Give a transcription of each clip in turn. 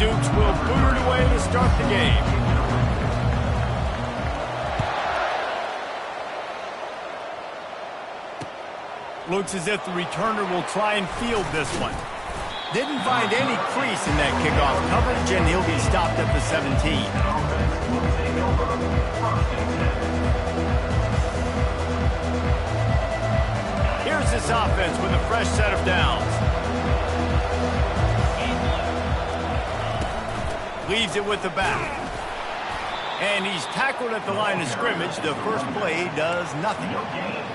Dukes will boot it away to start the game. Looks as if the returner will try and field this one. Didn't find any crease in that kickoff coverage, and he'll be stopped at the 17. Here's this offense with a fresh set of downs. Leaves it with the back. And he's tackled at the line of scrimmage. The first play does nothing.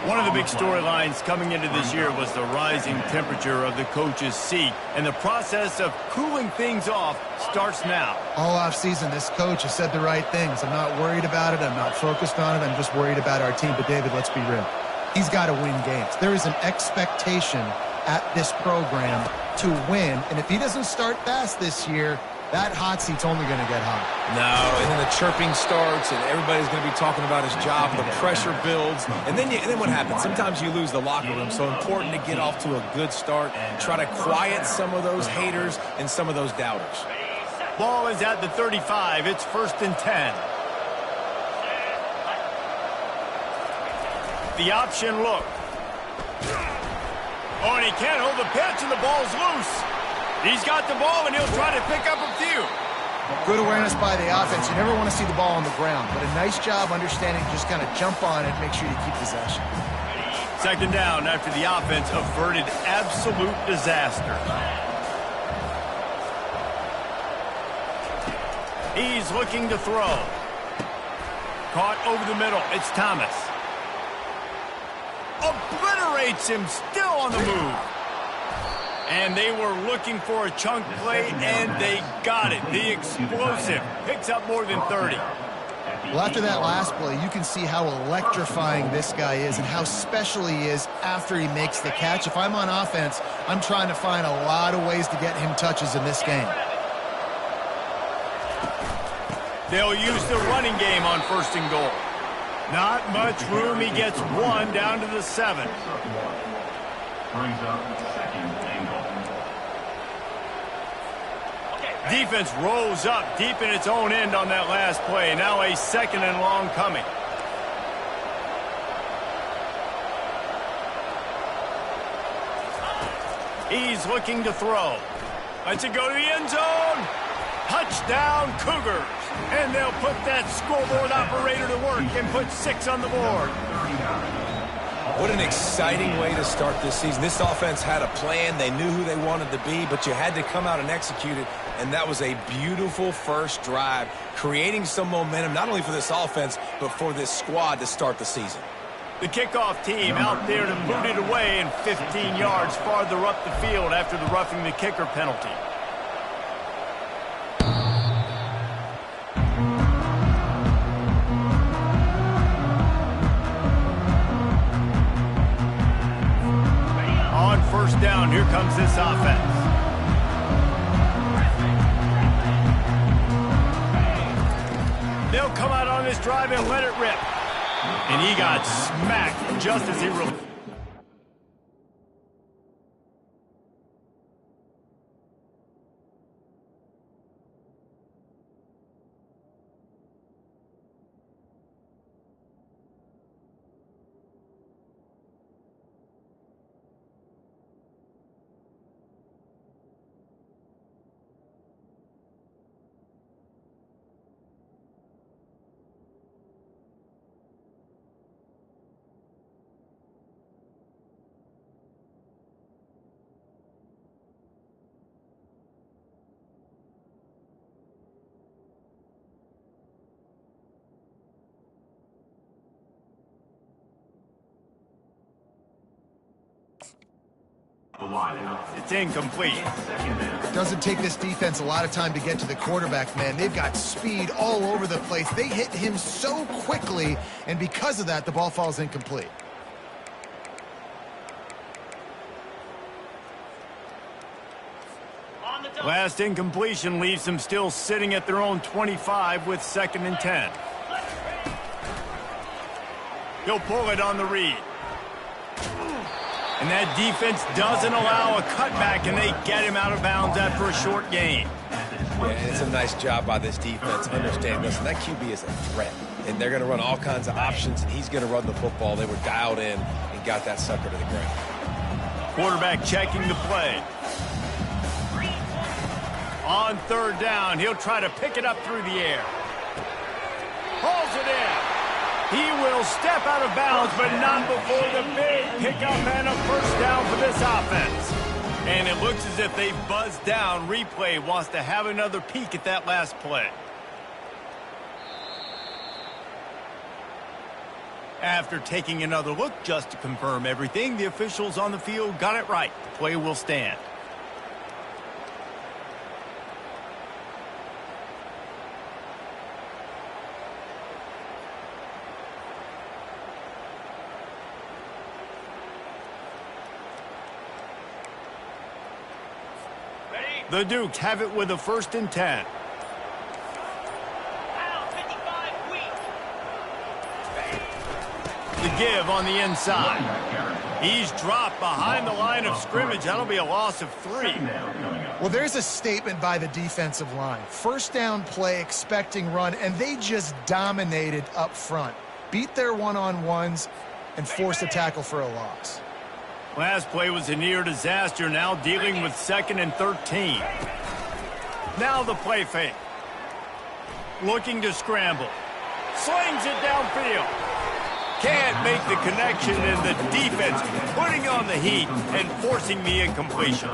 One of the big storylines coming into this year was the rising temperature of the coach's seat. And the process of cooling things off starts now. All offseason, this coach has said the right things. I'm not worried about it. I'm not focused on it. I'm just worried about our team. But, David, let's be real. He's got to win games. There is an expectation at this program to win. And if he doesn't start fast this year, that hot seat's only going to get hot. No, and then the chirping starts, and everybody's going to be talking about his job, and the pressure builds. And then what happens? Sometimes you lose the locker room, so important to get off to a good start, try to quiet some of those haters and some of those doubters. Ball is at the 35. It's 1st and 10. The option look. Oh, and he can't hold the pitch, and the ball's loose. He's got the ball, and he'll try to pick up a few. Good awareness by the offense. You never want to see the ball on the ground, but a nice job understanding to just kind of jump on it and make sure you keep possession. 2nd down after the offense averted absolute disaster. He's looking to throw. Caught over the middle. It's Thomas. Obliterates him, still on the move. And they were looking for a chunk play, and they got it. The explosive picks up more than 30. Well, after that last play, you can see how electrifying this guy is and how special he is after he makes the catch. If I'm on offense, I'm trying to find a lot of ways to get him touches in this game. They'll use the running game on 1st and goal. Not much room. He gets one down to the 7. Brings up 2nd and goal. Defense rolls up deep in its own end on that last play. Now a 2nd and long coming. He's looking to throw. Lets it go to the end zone. Touchdown, Cougars. And they'll put that scoreboard operator to work and put 6 on the board. What an exciting way to start this season. This offense had a plan. They knew who they wanted to be, but you had to come out and execute it, and that was a beautiful first drive, creating some momentum, not only for this offense, but for this squad to start the season. The kickoff team out there to boot it away and 15 yards farther up the field after the roughing the kicker penalty. On 1st down, here comes this offense. They'll come out on this drive and let it rip. And he got smacked just as he released. It's incomplete. It doesn't take this defense a lot of time to get to the quarterback, man. They've got speed all over the place. They hit him so quickly, and because of that, the ball falls incomplete. Last incompletion leaves them still sitting at their own 25 with 2nd and 10. He'll pull it on the read. And that defense doesn't allow a cutback, and they get him out of bounds after a short gain. Yeah, and it's a nice job by this defense understanding, listen, that QB is a threat, and they're going to run all kinds of options, and he's going to run the football. They were dialed in and got that sucker to the ground. Quarterback checking the play. On third down, he'll try to pick it up through the air. Hauls it in. He will step out of bounds, but not before the big pickup and a first down for this offense. And it looks as if they buzzed down. Replay wants to have another peek at that last play. After taking another look just to confirm everything, the officials on the field got it right. The play will stand. The Dukes have it with a 1st and 10. The give on the inside. He's dropped behind the line of scrimmage. That'll be a loss of 3. Well, there's a statement by the defensive line. First down play, expecting run, and they just dominated up front. Beat their one-on-ones and forced a tackle for a loss. Last play was a near disaster, now dealing with 2nd and 13. Now the play fake. Looking to scramble. Slings it downfield. Can't make the connection, and the defense putting on the heat and forcing the incompletion.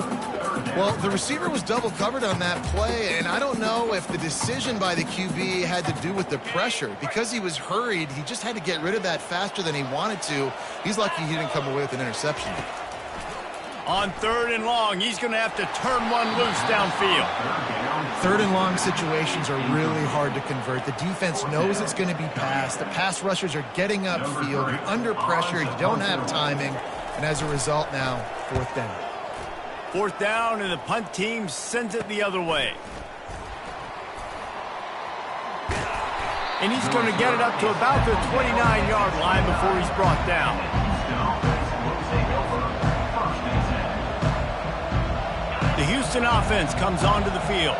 Well, the receiver was double covered on that play, and I don't know if the decision by the QB had to do with the pressure. Because he was hurried, he just had to get rid of that faster than he wanted to. He's lucky he didn't come away with an interception. On 3rd and long, he's going to have to turn one loose downfield. 3rd and long situations are really hard to convert. The defense knows it's going to be passed. The pass rushers are getting upfield. You're under pressure. You don't have timing. And as a result now, 4th down. 4th down, and the punt team sends it the other way. And he's going to get it up to about the 29-yard line before he's brought down. The Houston offense comes onto the field.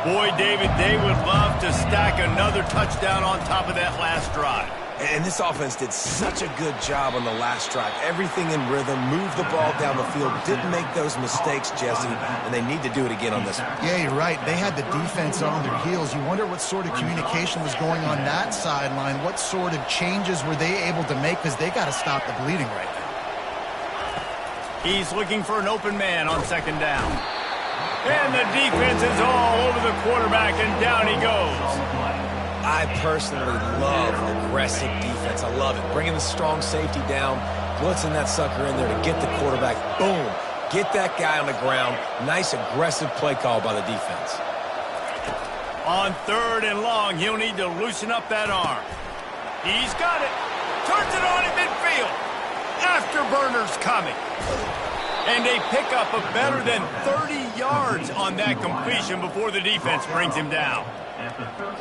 Boy, David, they would love to stack another touchdown on top of that last drive. And this offense did such a good job on the last drive. Everything in rhythm, moved the ball down the field, didn't make those mistakes, Jesse, and they need to do it again on this one. Yeah, you're right. They had the defense on their heels. You wonder what sort of communication was going on that sideline. What sort of changes were they able to make, because they got to stop the bleeding right now. He's looking for an open man on 2nd down. And the defense is all over the quarterback, and down he goes. I personally love aggressive defense. I love it. Bringing the strong safety down, blitzing that sucker in there to get the quarterback. Boom. Get that guy on the ground. Nice aggressive play call by the defense. On 3rd and long, he'll need to loosen up that arm. He's got it. Turns it on in midfield. Afterburner's coming. And they pick up a better than 30 yards on that completion before the defense brings him down.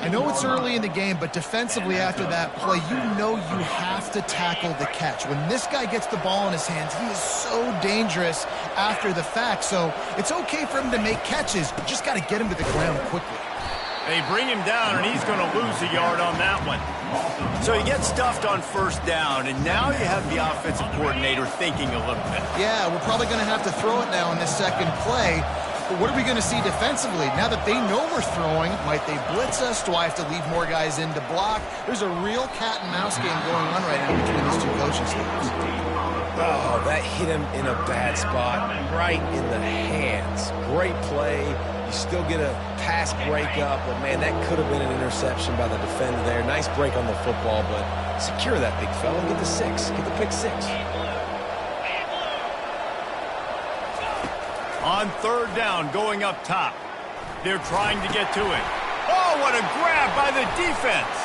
I know it's early in the game, but defensively after that play, you know you have to tackle the catch. When this guy gets the ball in his hands, he is so dangerous after the fact. So it's okay for him to make catches. You just got to get him to the ground quickly. They bring him down, and he's going to lose a yard on that one. So he gets stuffed on 1st down, and now you have the offensive coordinator thinking a little bit. Yeah, we're probably going to have to throw it now in this 2nd play. But what are we going to see defensively? Now that they know we're throwing, might they blitz us? Do I have to leave more guys in to block? There's a real cat and mouse game going on right now between these two coaching staffs. Oh, that hit him in a bad spot, right in the hands. Great play. You still get a pass breakup, but, man, that could have been an interception by the defender there. Nice break on the football, but secure that big fella. Get the 6. Get the pick 6. On 3rd down, going up top. They're trying to get to him. Oh, what a grab by the defense.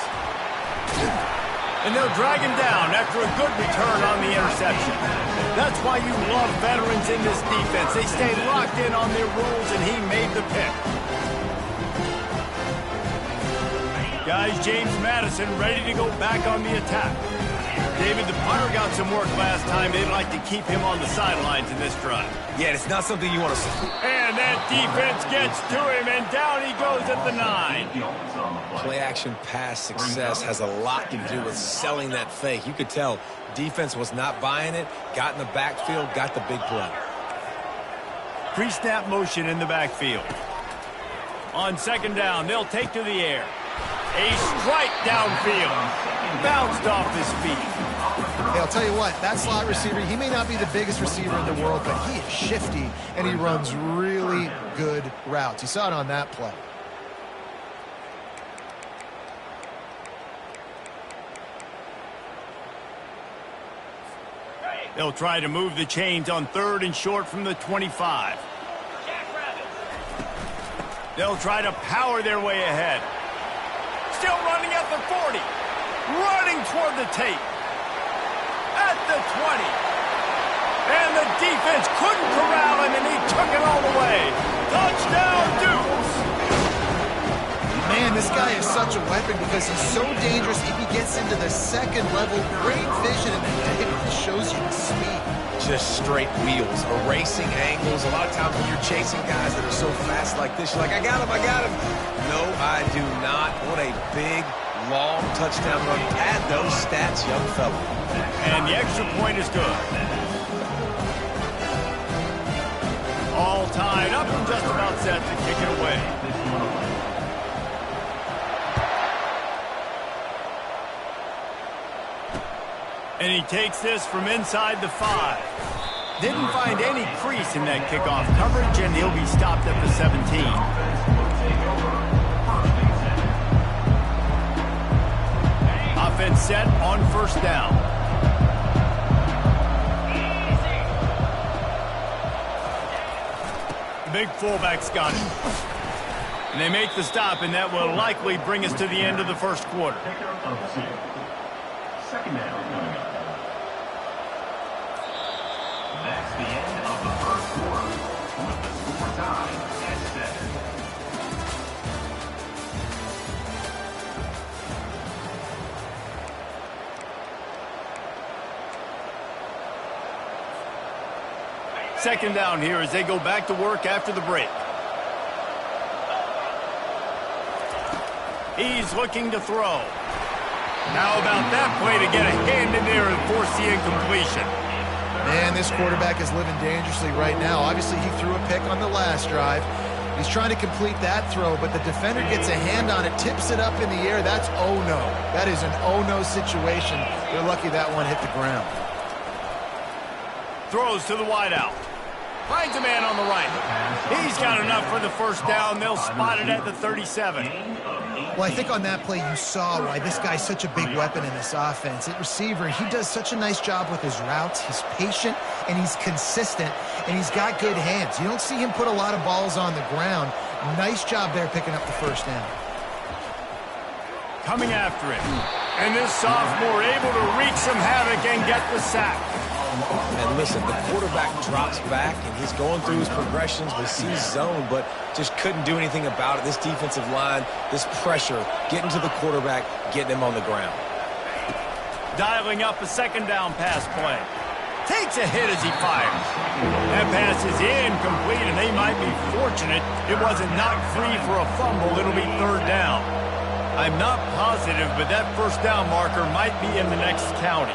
And they'll drag him down after a good return on the interception. That's why you love veterans in this defense. They stay locked in on their roles, and he made the pick. Guys, James Madison ready to go back on the attack. David, the punter got some work last time. They'd like to keep him on the sidelines in this drive. Yeah, it's not something you want to see. And that defense gets to him, and down he goes at the 9. Play-action pass success has a lot to do with selling that fake. You could tell defense was not buying it, got in the backfield, got the big play. Pre-snap motion in the backfield. On second down, they'll take to the air. A strike downfield. Bounced off his feet. Hey, I'll tell you what, that slot receiver, he may not be the biggest receiver in the world, but he is shifty, and he runs really good routes. You saw it on that play. They'll try to move the chains on 3rd and short from the 25. They'll try to power their way ahead. Still running at the 40. Running toward the tape. At the 20. And the defense couldn't corral him, and he took it all the way. Touchdown, Dukes! Man, this guy is such a weapon because he's so dangerous if he gets into the second level. Great vision, and it shows you the speed. Just straight wheels, erasing angles. A lot of times when you're chasing guys that are so fast like this, you're like, I got him, I got him. No, I do not. What a big, long touchdown run. Add those stats, young fella. And the extra point is good. All tied up and just about set to kick it away. And he takes this from inside the 5. Didn't find any crease in that kickoff coverage, and he'll be stopped at the 17. Offense set on 1st down. Big fullback's got it. And they make the stop, and that will likely bring us to the end of the 1st quarter. Second down coming up. That's the end of the 1st quarter with the score tied at 7. Second down here as they go back to work after the break. He's looking to throw. How about that play to get a hand in there and force the incompletion? Man, this quarterback is living dangerously right now. Obviously, he threw a pick on the last drive. He's trying to complete that throw, but the defender gets a hand on it, tips it up in the air. That's oh-no. That is an oh-no situation. They're lucky that one hit the ground. Throws to the wideout. Finds a man on the right. He's got enough for the 1st down. They'll spot it at the 37. Well, I think on that play you saw why this guy's such a big weapon in this offense. At receiver, he does such a nice job with his routes. He's patient, and he's consistent, and he's got good hands. You don't see him put a lot of balls on the ground. Nice job there picking up the 1st down. Coming after him. And this sophomore able to wreak some havoc and get the sack. And listen, the quarterback drops back, and he's going through his progressions. We see zone, but just couldn't do anything about it. This defensive line, this pressure, getting to the quarterback, getting him on the ground. Dialing up a 2nd down pass play. Takes a hit as he fires. That pass is incomplete, and they might be fortunate it wasn't knocked free for a fumble. It'll be 3rd down. I'm not positive, but that 1st down marker might be in the next county.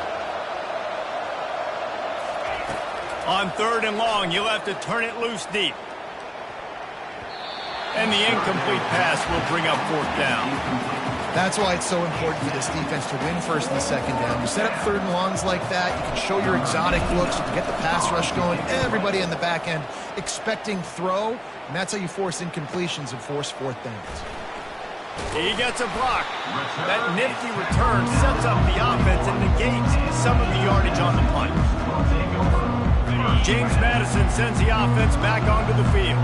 On 3rd and long, you'll have to turn it loose deep. And the incomplete pass will bring up 4th down. That's why it's so important for this defense to win 1st and 2nd down. You set up 3rd and longs like that, you can show your exotic looks, you can get the pass rush going, everybody in the back end expecting throw, and that's how you force incompletions and force 4th downs. He gets a block. That nifty return sets up the offense and negates some of the yardage on the punt. James Madison sends the offense back onto the field.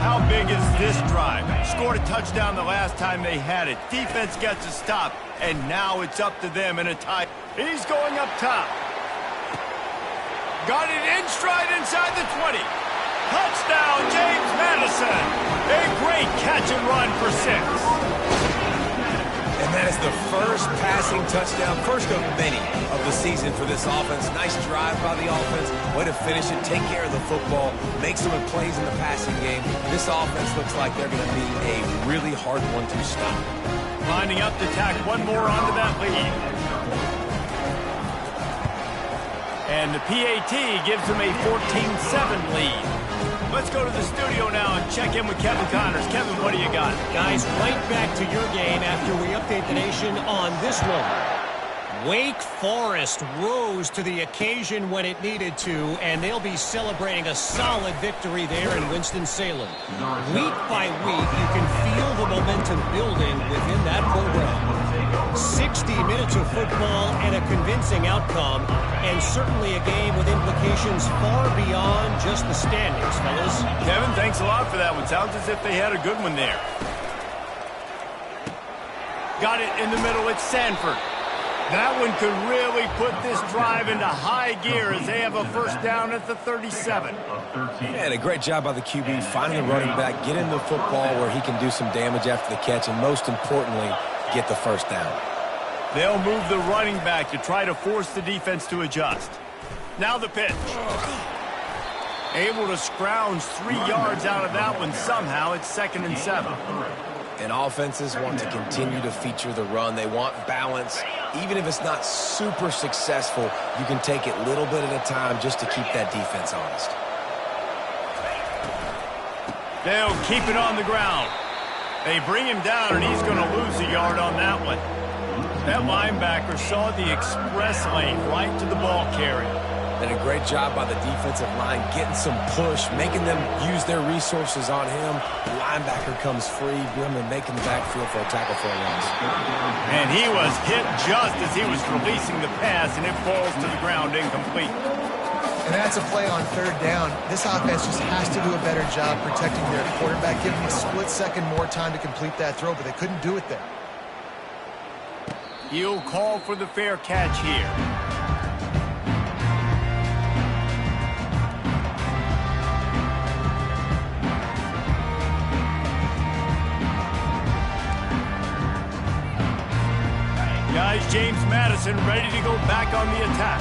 How big is this drive? Scored a touchdown the last time they had it. Defense gets a stop, and now it's up to them in a tie. He's going up top. Got it in stride inside the 20. Touchdown, James Madison. A great catch and run for 6. And And that is the first passing touchdown, first of many of the season for this offense. Nice drive by the offense. Way to finish it, take care of the football, make some plays in the passing game. This offense looks like they're going to be a really hard one to stop. Lining up to tack one more onto that lead. And the PAT gives them a 14-7 lead. Let's go to the studio now and check in with Kevin Connors. Kevin, what do you got? Guys, right back to your game after we update the nation on this one. Wake Forest rose to the occasion when it needed to, and they'll be celebrating a solid victory there in Winston-Salem. Week by week, you can feel the momentum building within that program. 60 minutes of football and a convincing outcome, and certainly a game with implications far beyond just the standings, fellas. Kevin, thanks a lot for that one. Sounds as if they had a good one there. Got it in the middle. It's Sanford. That one could really put this drive into high gear as they have a first down at the 37. And a great job by the QB finding the running back, getting the football where he can do some damage after the catch, and most importantly, get the first down. They'll move the running back to try to force the defense to adjust. Now the pitch. Able to scrounge 3 yards out of that one somehow. It's 2nd and 7. And offenses want to continue to feature the run. They want balance. Even if it's not super successful, you can take it little bit at a time just to keep that defense honest. They'll keep it on the ground. They bring him down, and he's going to lose a yard on that one. That linebacker saw the express lane right to the ball carrier. And a great job by the defensive line getting some push, making them use their resources on him. The linebacker comes free, and making the backfield for a tackle for a loss. And he was hit just as he was releasing the pass, and it falls to the ground incomplete. And that's a play on 3rd down. This offense just has to do a better job protecting their quarterback, giving him a split second more time to complete that throw, but they couldn't do it there. He'll call for the fair catch here. Guys, James Madison ready to go back on the attack.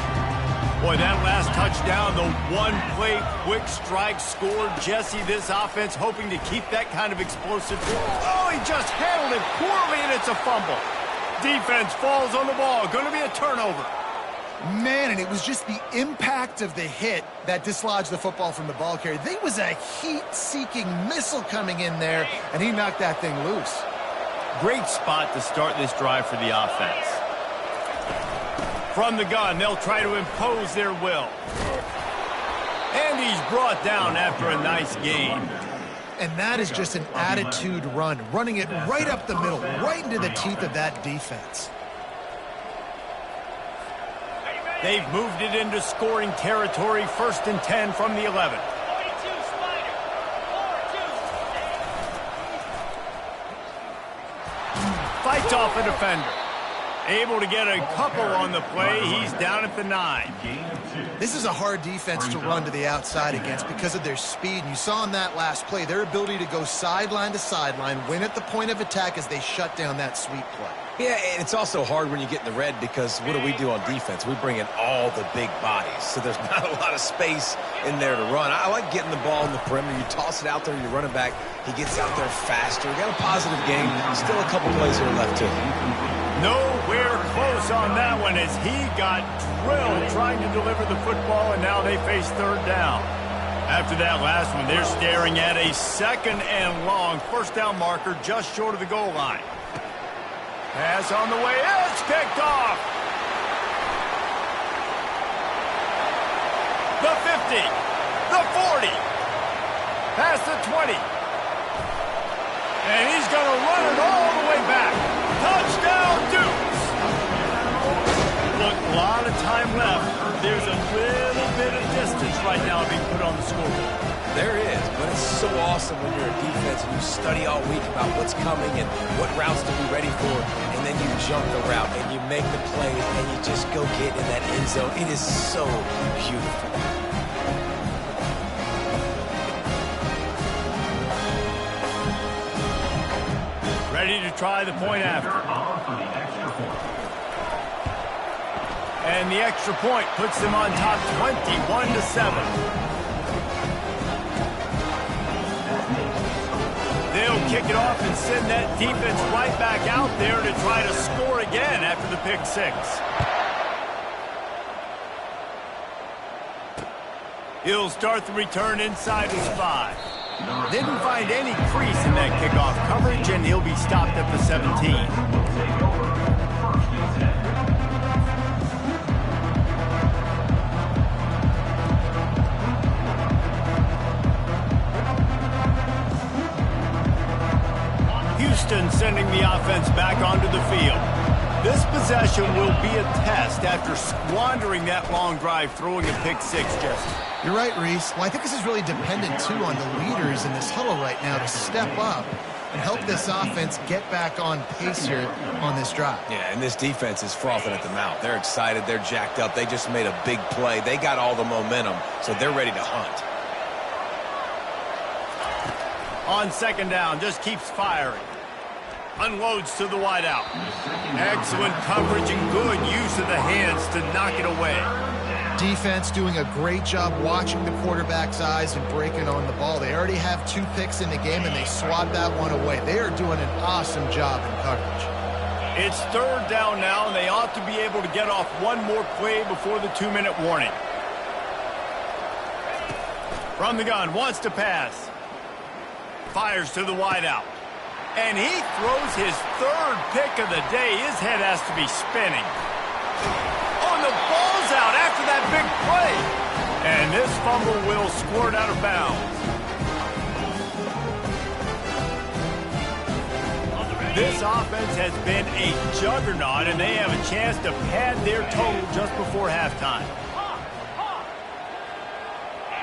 Boy, that last touchdown, the one-play quick strike scored. Jesse, this offense hoping to keep that kind of explosive. Oh, he just handled it poorly, and it's a fumble. Defense falls on the ball. Going to be a turnover. Man, and it was just the impact of the hit that dislodged the football from the ball carrier. There was a heat-seeking missile coming in there, and he knocked that thing loose. Great spot to start this drive for the offense. From the gun, they'll try to impose their will. And he's brought down after a nice gain. And that is just an attitude run, running it right up the middle, right into the teeth of that defense. They've moved it into scoring territory, 1st and 10 from the 11. Fights off a defender. Able to get a couple on the play. He's down at the 9. This is a hard defense to run to the outside against because of their speed. And you saw in that last play their ability to go sideline to sideline, win at the point of attack as they shut down that sweep play. Yeah, and it's also hard when you get in the red because what do we do on defense? We bring in all the big bodies, so there's not a lot of space in there to run. I like getting the ball in the perimeter. You toss it out there, you're running back. He gets out there faster. Got a positive game. Still a couple plays here left, too. Nowhere close on that one as he got drilled trying to deliver the football, and now they face 3rd down. After that last one, they're staring at a 2nd and long. 1st down marker just short of the goal line. Pass on the way. It's picked off. The 50. The 40. Past the 20. And he's going to run it all the way back. Touchdown, Dukes. Look, a lot of time left. There's a little bit of distance right now being put on the scoreboard. There is, but it's so awesome when you're a defense and you study all week about what's coming and what routes to be ready for, and then you jump the route and you make the play and you just go get in that end zone. It is so beautiful. Ready to try the point after. And the extra point puts them on top 21-7. They'll kick it off and send that defense right back out there to try to score again after the pick six. He'll start the return inside his 5. Didn't find any crease in that kickoff coverage, and he'll be stopped at the 17. Houston sending the offense back onto the field. This possession will be a test after squandering that long drive throwing a pick six, Jesse. You're right, Reese. Well, I think this is really dependent, too, on the leaders in this huddle right now to step up and help this offense get back on pace here on this drive. Yeah, and this defense is frothing at the mouth. They're excited. They're jacked up. They just made a big play. They got all the momentum, so they're ready to hunt. On second down, just keeps firing. Unloads to the wideout. Excellent coverage and good use of the hands to knock it away. Defense doing a great job watching the quarterback's eyes and breaking on the ball. They already have 2 picks in the game, and they swat that one away. They are doing an awesome job in coverage. It's third down now, and they ought to be able to get off one more play before the 2-minute warning. From the gun, wants to pass. Fires to the wideout. And he throws his 3rd pick of the day. His head has to be spinning. Oh, and the ball's out after that big play. And this fumble will squirt out of bounds. This offense has been a juggernaut, and they have a chance to pad their total just before halftime.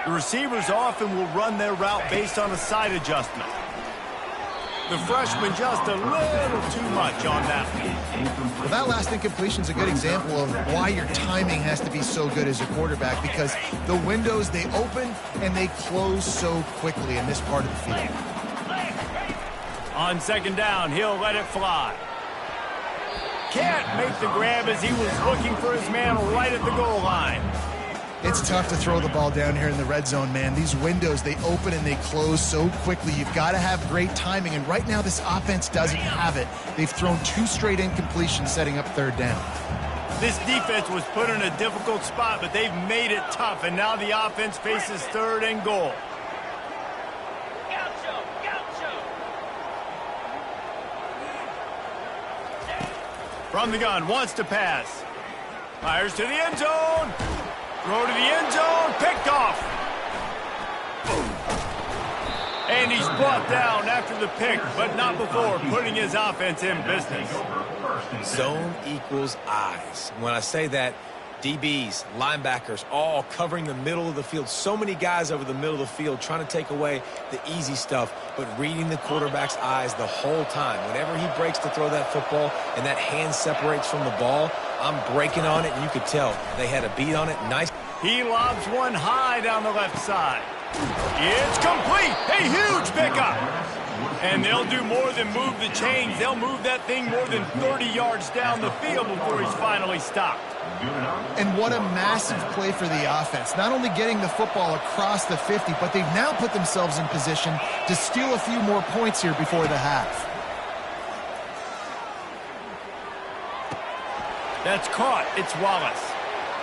The receivers often will run their route based on a side adjustment. The freshman just a little too much on that one. Well, that last incompletion is a good example of why your timing has to be so good as a quarterback, because the windows, they open and they close so quickly in this part of the field. On second down, he'll let it fly. Can't make the grab as he was looking for his man right at the goal line. It's tough to throw the ball down here in the red zone, man. These windows, they open and they close so quickly. You've got to have great timing, and right now this offense doesn't have it. They've thrown 2 straight incompletions setting up third down. This defense was put in a difficult spot, but they've made it tough, and now the offense faces third and goal. From the gun, wants to pass. Fires to the end zone. Throw to the end zone, picked off. And he's brought down after the pick, but not before putting his offense in business. Zone equals eyes. When I say that, DBs, linebackers, all covering the middle of the field. So many guys over the middle of the field trying to take away the easy stuff, but reading the quarterback's eyes the whole time. Whenever he breaks to throw that football and that hand separates from the ball, I'm breaking on it, and you could tell they had a beat on it. Nice. He lobs one high down the left side. It's complete. A huge pickup. And they'll do more than move the chains. They'll move that thing more than 30 yards down the field before he's finally stopped. And what a massive play for the offense. Not only getting the football across the 50, but they've now put themselves in position to steal a few more points here before the half. That's caught. It's Wallace.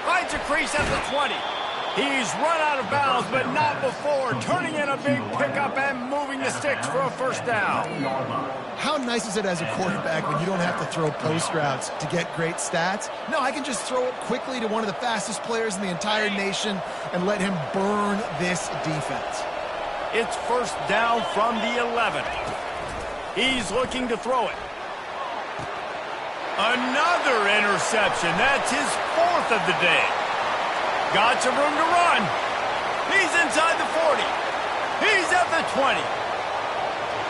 Finds a crease at the 20. He's run out of bounds, but not before. Turning in a big pickup and moving the sticks for a first down. How nice is it as a quarterback when you don't have to throw post routes to get great stats? No, I can just throw it quickly to one of the fastest players in the entire nation and let him burn this defense. It's first down from the 11. He's looking to throw it. Another interception. That's his 4th of the day. Got some room to run. He's inside the 40. He's at the 20.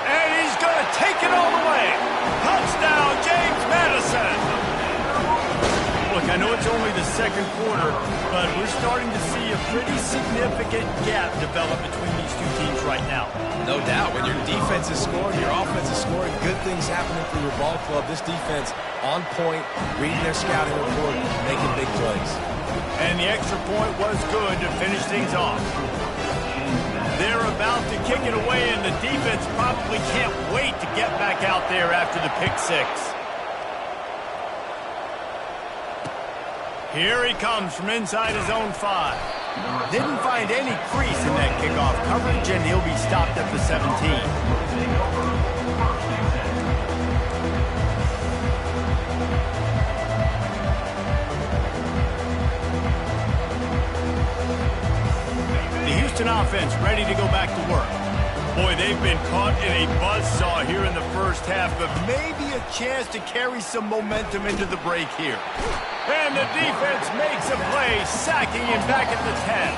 And he's going to take it all the way. Touchdown, James Madison. Look, I know it's only the second quarter, but we're starting to see a pretty significant gap develop between these two teams right now. No doubt. When your defense is scoring, your offense is scoring, good things happening for your ball club. This defense on point, reading their scouting report, making big plays. And the extra point was good to finish things off. They're about to kick it away, and the defense probably can't wait to get back out there after the pick six. Here he comes from inside his own 5. Didn't find any crease in that kickoff coverage, and he'll be stopped at the 17. Houston offense ready to go back to work. Boy, they've been caught in a buzzsaw here in the first half, but maybe a chance to carry some momentum into the break here. And the defense makes a play, sacking him back at the 10.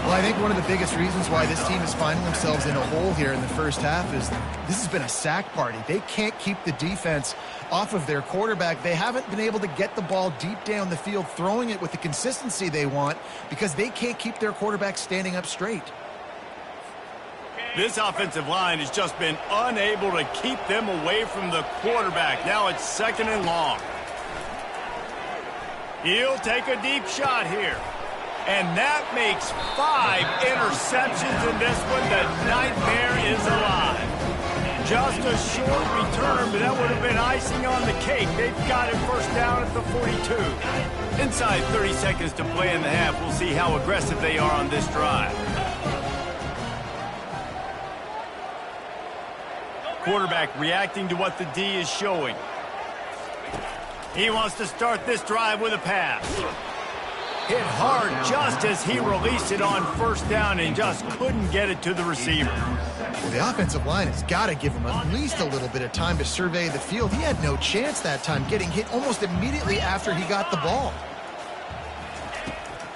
Well, I think one of the biggest reasons why this team is finding themselves in a hole here in the first half is this has been a sack party. They can't keep the defense off of their quarterback. They haven't been able to get the ball deep down the field, throwing it with the consistency they want because they can't keep their quarterback standing up straight. This offensive line has just been unable to keep them away from the quarterback. Now it's 2nd and long. He'll take a deep shot here. And that makes 5 interceptions in this one. The nightmare is alive. Just a short return, but that would have been icing on the cake. They've got it first down at the 42. Inside 30 seconds to play in the half. We'll see how aggressive they are on this drive. Quarterback reacting to what the D is showing. He wants to start this drive with a pass. Hit hard just as he released it on first down and just couldn't get it to the receiver. Well, the offensive line has got to give him at least a little bit of time to survey the field. He had no chance that time, getting hit almost immediately after he got the ball.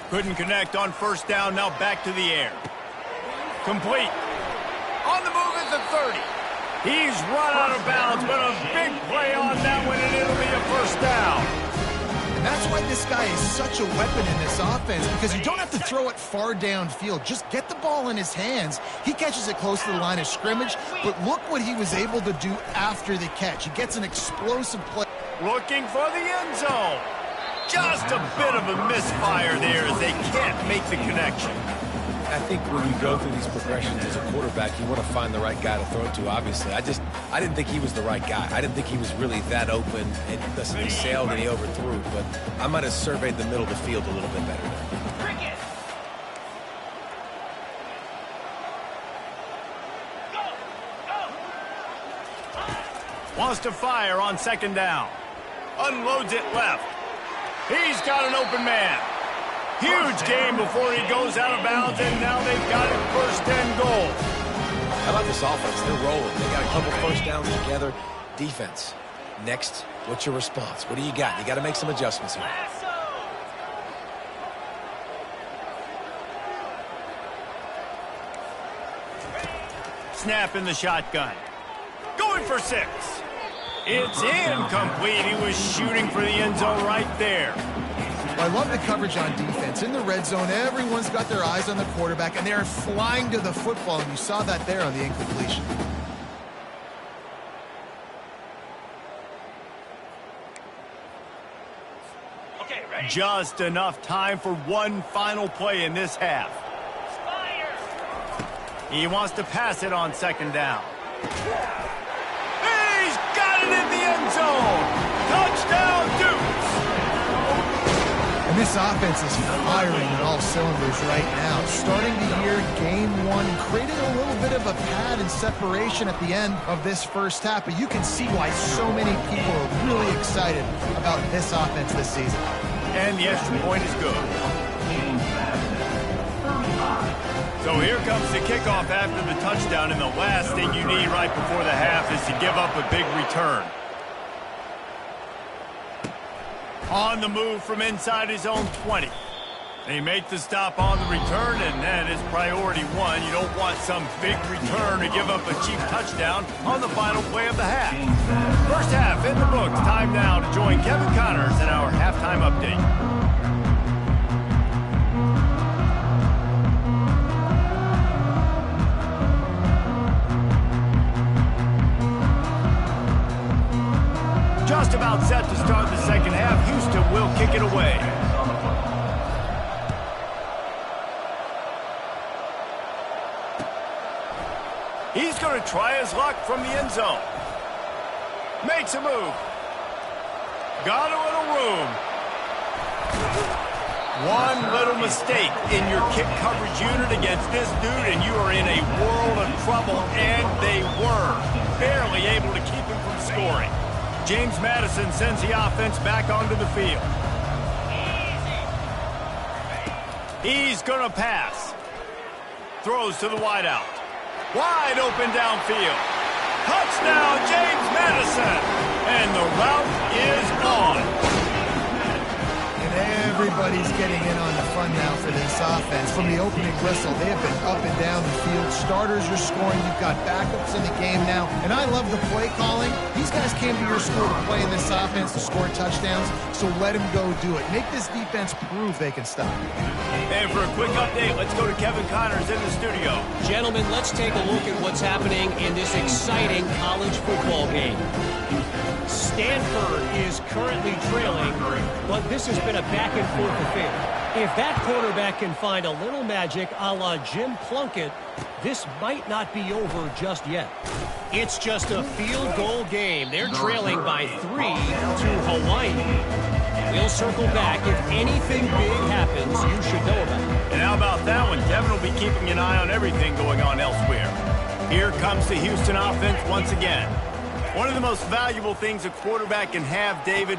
Couldn't connect on first down, now back to the air. Complete. On the move at the 30. He's run out of bounds, but a big play on that one, and it'll be a first down. And that's why this guy is such a weapon in this offense, because you don't have to throw it far downfield. Just get the ball in his hands. He catches it close to the line of scrimmage, but look what he was able to do after the catch. He gets an explosive play. Looking for the end zone. Just a bit of a misfire there as they can't make the connection. I think when you go through these progressions as a quarterback, you want to find the right guy to throw it to, obviously. I didn't think he was the right guy. I didn't think he was really that open, and listen, he sailed and he overthrew, but I might have surveyed the middle of the field a little bit better. Wants to fire on second down. Unloads it left. He's got an open man. Huge game before he goes out of bounds, and now they've got it first and goal. How about this offense? They're rolling. They got a couple first downs together. Defense. Next, what's your response? What do you got? You got to make some adjustments here. Snap in the shotgun. Going for 6. It's incomplete. He was shooting for the end zone right there. Well, I love the coverage on defense. In the red zone, everyone's got their eyes on the quarterback, and they're flying to the football, and you saw that there on the incompletion. Okay, ready? Just enough time for one final play in this half. He wants to pass it on second down. He's got it in the end zone. Touchdown, Dukes. And this offense is firing on all cylinders right now. Starting the year, game 1, creating a little bit of a pad and separation at the end of this first half. But you can see why so many people are really excited about this offense this season. And the extra point is good. So here comes the kickoff after the touchdown, and the last thing you need right before the half is to give up a big return. On the move from inside his own 20. They make the stop on the return, and that is priority 1. You don't want some big return to give up a cheap touchdown on the final play of the half. First half in the books. Time now to join Kevin Connors in our halftime update. Just about set to start the second half. Houston will kick it away. He's going to try his luck from the end zone. Makes a move. Got a little room. One little mistake in your kick coverage unit against this dude, and you are in a world of trouble, and they were barely able to keep him from scoring. James Madison sends the offense back onto the field. He's going to pass. Throws to the wideout. Wide open downfield. Touchdown, James Madison. And the route is on. Everybody's getting in on the fun now for this offense. From the opening whistle, they have been up and down the field. Starters are scoring. You've got backups in the game now. And I love the play calling. These guys came to your school to play in this offense to score touchdowns, so let them go do it. Make this defense prove they can stop. And for a quick update, let's go to Kevin Connors in the studio. Gentlemen, let's take a look at what's happening in this exciting college football game. Stanford is currently trailing, but this has been a back-and-forth affair. If that quarterback can find a little magic a la Jim Plunkett, this might not be over just yet. It's just a field goal game. They're trailing by 3 to Hawaii. We'll circle back. If anything big happens, you should know about it. And how about that one? Devin will be keeping an eye on everything going on elsewhere. Here comes the Houston offense once again. One of the most valuable things a quarterback can have, David,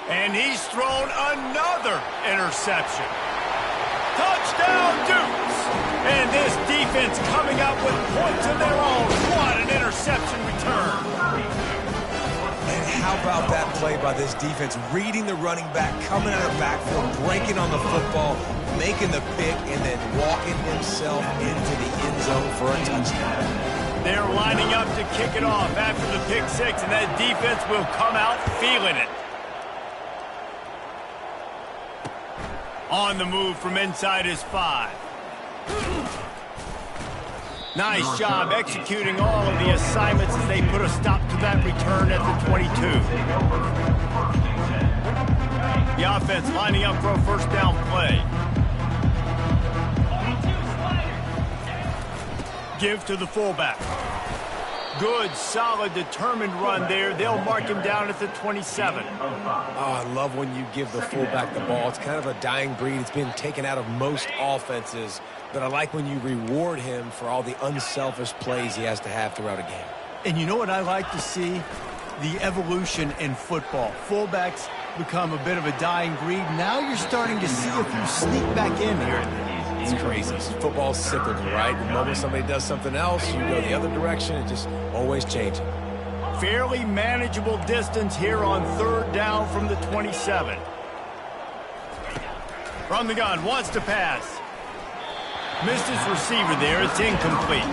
and he's thrown another interception. Touchdown, Dukes! And this defense coming up with points of their own. What an interception return. And how about that play by this defense? Reading the running back, coming out of backfield, breaking on the football, making the pick, and then walking himself into the end zone for a touchdown. They're lining up to kick it off after the pick six, and that defense will come out feeling it. On the move from inside his 5. Nice job executing all of the assignments as they put a stop to that return at the 22. The offense lining up for a first down play. Give to the fullback. Good, solid, determined run there. They'll mark him down at the 27. Oh, I love when you give the fullback the ball. It's kind of a dying breed. It's been taken out of most offenses. But I like when you reward him for all the unselfish plays he has to have throughout a game. And you know what I like to see? The evolution in football. Fullbacks become a bit of a dying breed. Now you're starting to see a few sneak back in here. It's crazy. Football's cyclical, right? The moment somebody does something else, you go the other direction. It's just always changing. Fairly manageable distance here on third down from the 27. From the gun, wants to pass. Missed his receiver there. It's incomplete.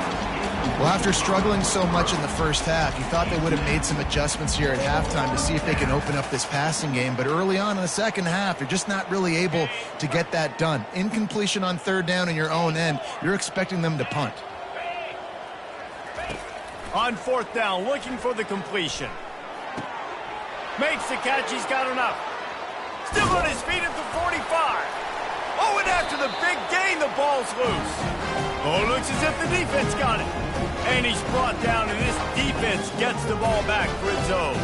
Well, after struggling so much in the first half, you thought they would have made some adjustments here at halftime to see if they can open up this passing game. But early on in the second half, they're just not really able to get that done. Incompletion on third down in your own end, you're expecting them to punt. On fourth down, looking for the completion. Makes the catch. He's got enough. Still on his feet at the 45. Oh, and after the big gain, the ball's loose. Oh, looks as if the defense got it. And he's brought down, and this defense gets the ball back for its own.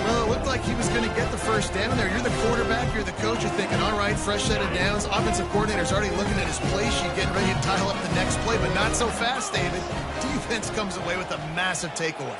Well, it looked like he was going to get the first down there. You're the quarterback, you're the coach, you're thinking, all right, fresh set of downs. Offensive coordinator's already looking at his play sheet, getting ready to dial up the next play, but not so fast, David. Defense comes away with a massive takeaway.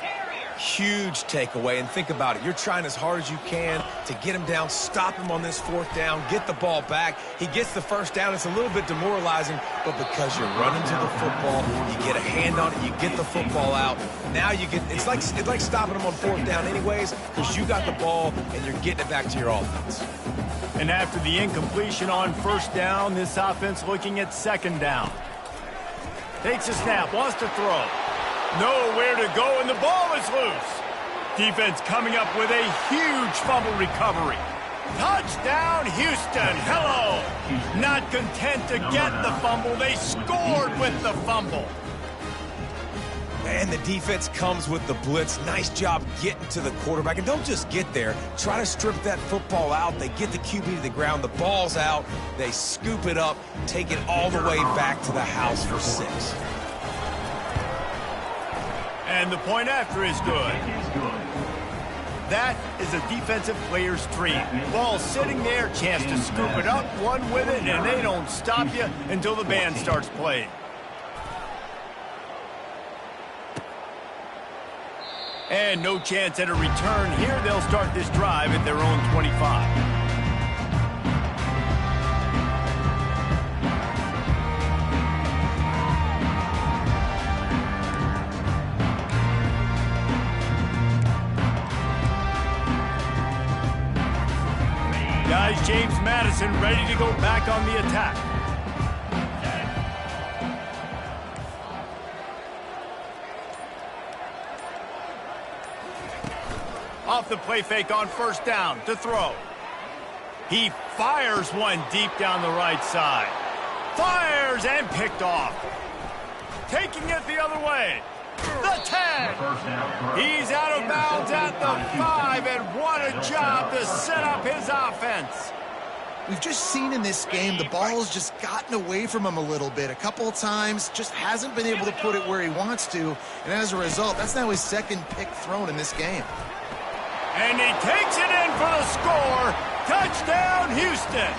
Huge takeaway, and think about it. You're trying as hard as you can to get him down, stop him on this fourth down, get the ball back. He gets the first down. It's a little bit demoralizing, but because you're running to the football, you get a hand on it, you get the football out. Now you get, it's like stopping him on fourth down anyways, because you got the ball and you're getting it back to your offense. And after the incompletion on first down, this offense looking at second down. Takes a snap, wants to throw. Nowhere to go, and the ball is loose. Defense coming up with a huge fumble recovery. Touchdown, Houston. Hello. Not content to get the fumble, they scored with the fumble. And the defense comes with the blitz. Nice job getting to the quarterback. And don't just get there. Try to strip that football out. They get the QB to the ground. The ball's out. They scoop it up, take it all the way back to the house for 6. And the point after is good. That is a defensive player's dream. Ball sitting there, chance to scoop it up, run with it, and they don't stop you until the band starts playing. And no chance at a return here. They'll start this drive at their own 25. Guys, James Madison ready to go back on the attack. Off the play fake on first down to throw. He fires one deep down the right side. Fires and picked off. Taking it the other way. The 10. He's out of bounds at the 5, and what a job to set up his offense. We've just seen in this game the ball's just gotten away from him a little bit. A couple of times, just hasn't been able to put it where he wants to, and as a result, that's now his second pick thrown in this game. And he takes it in for the score. Touchdown, Houston.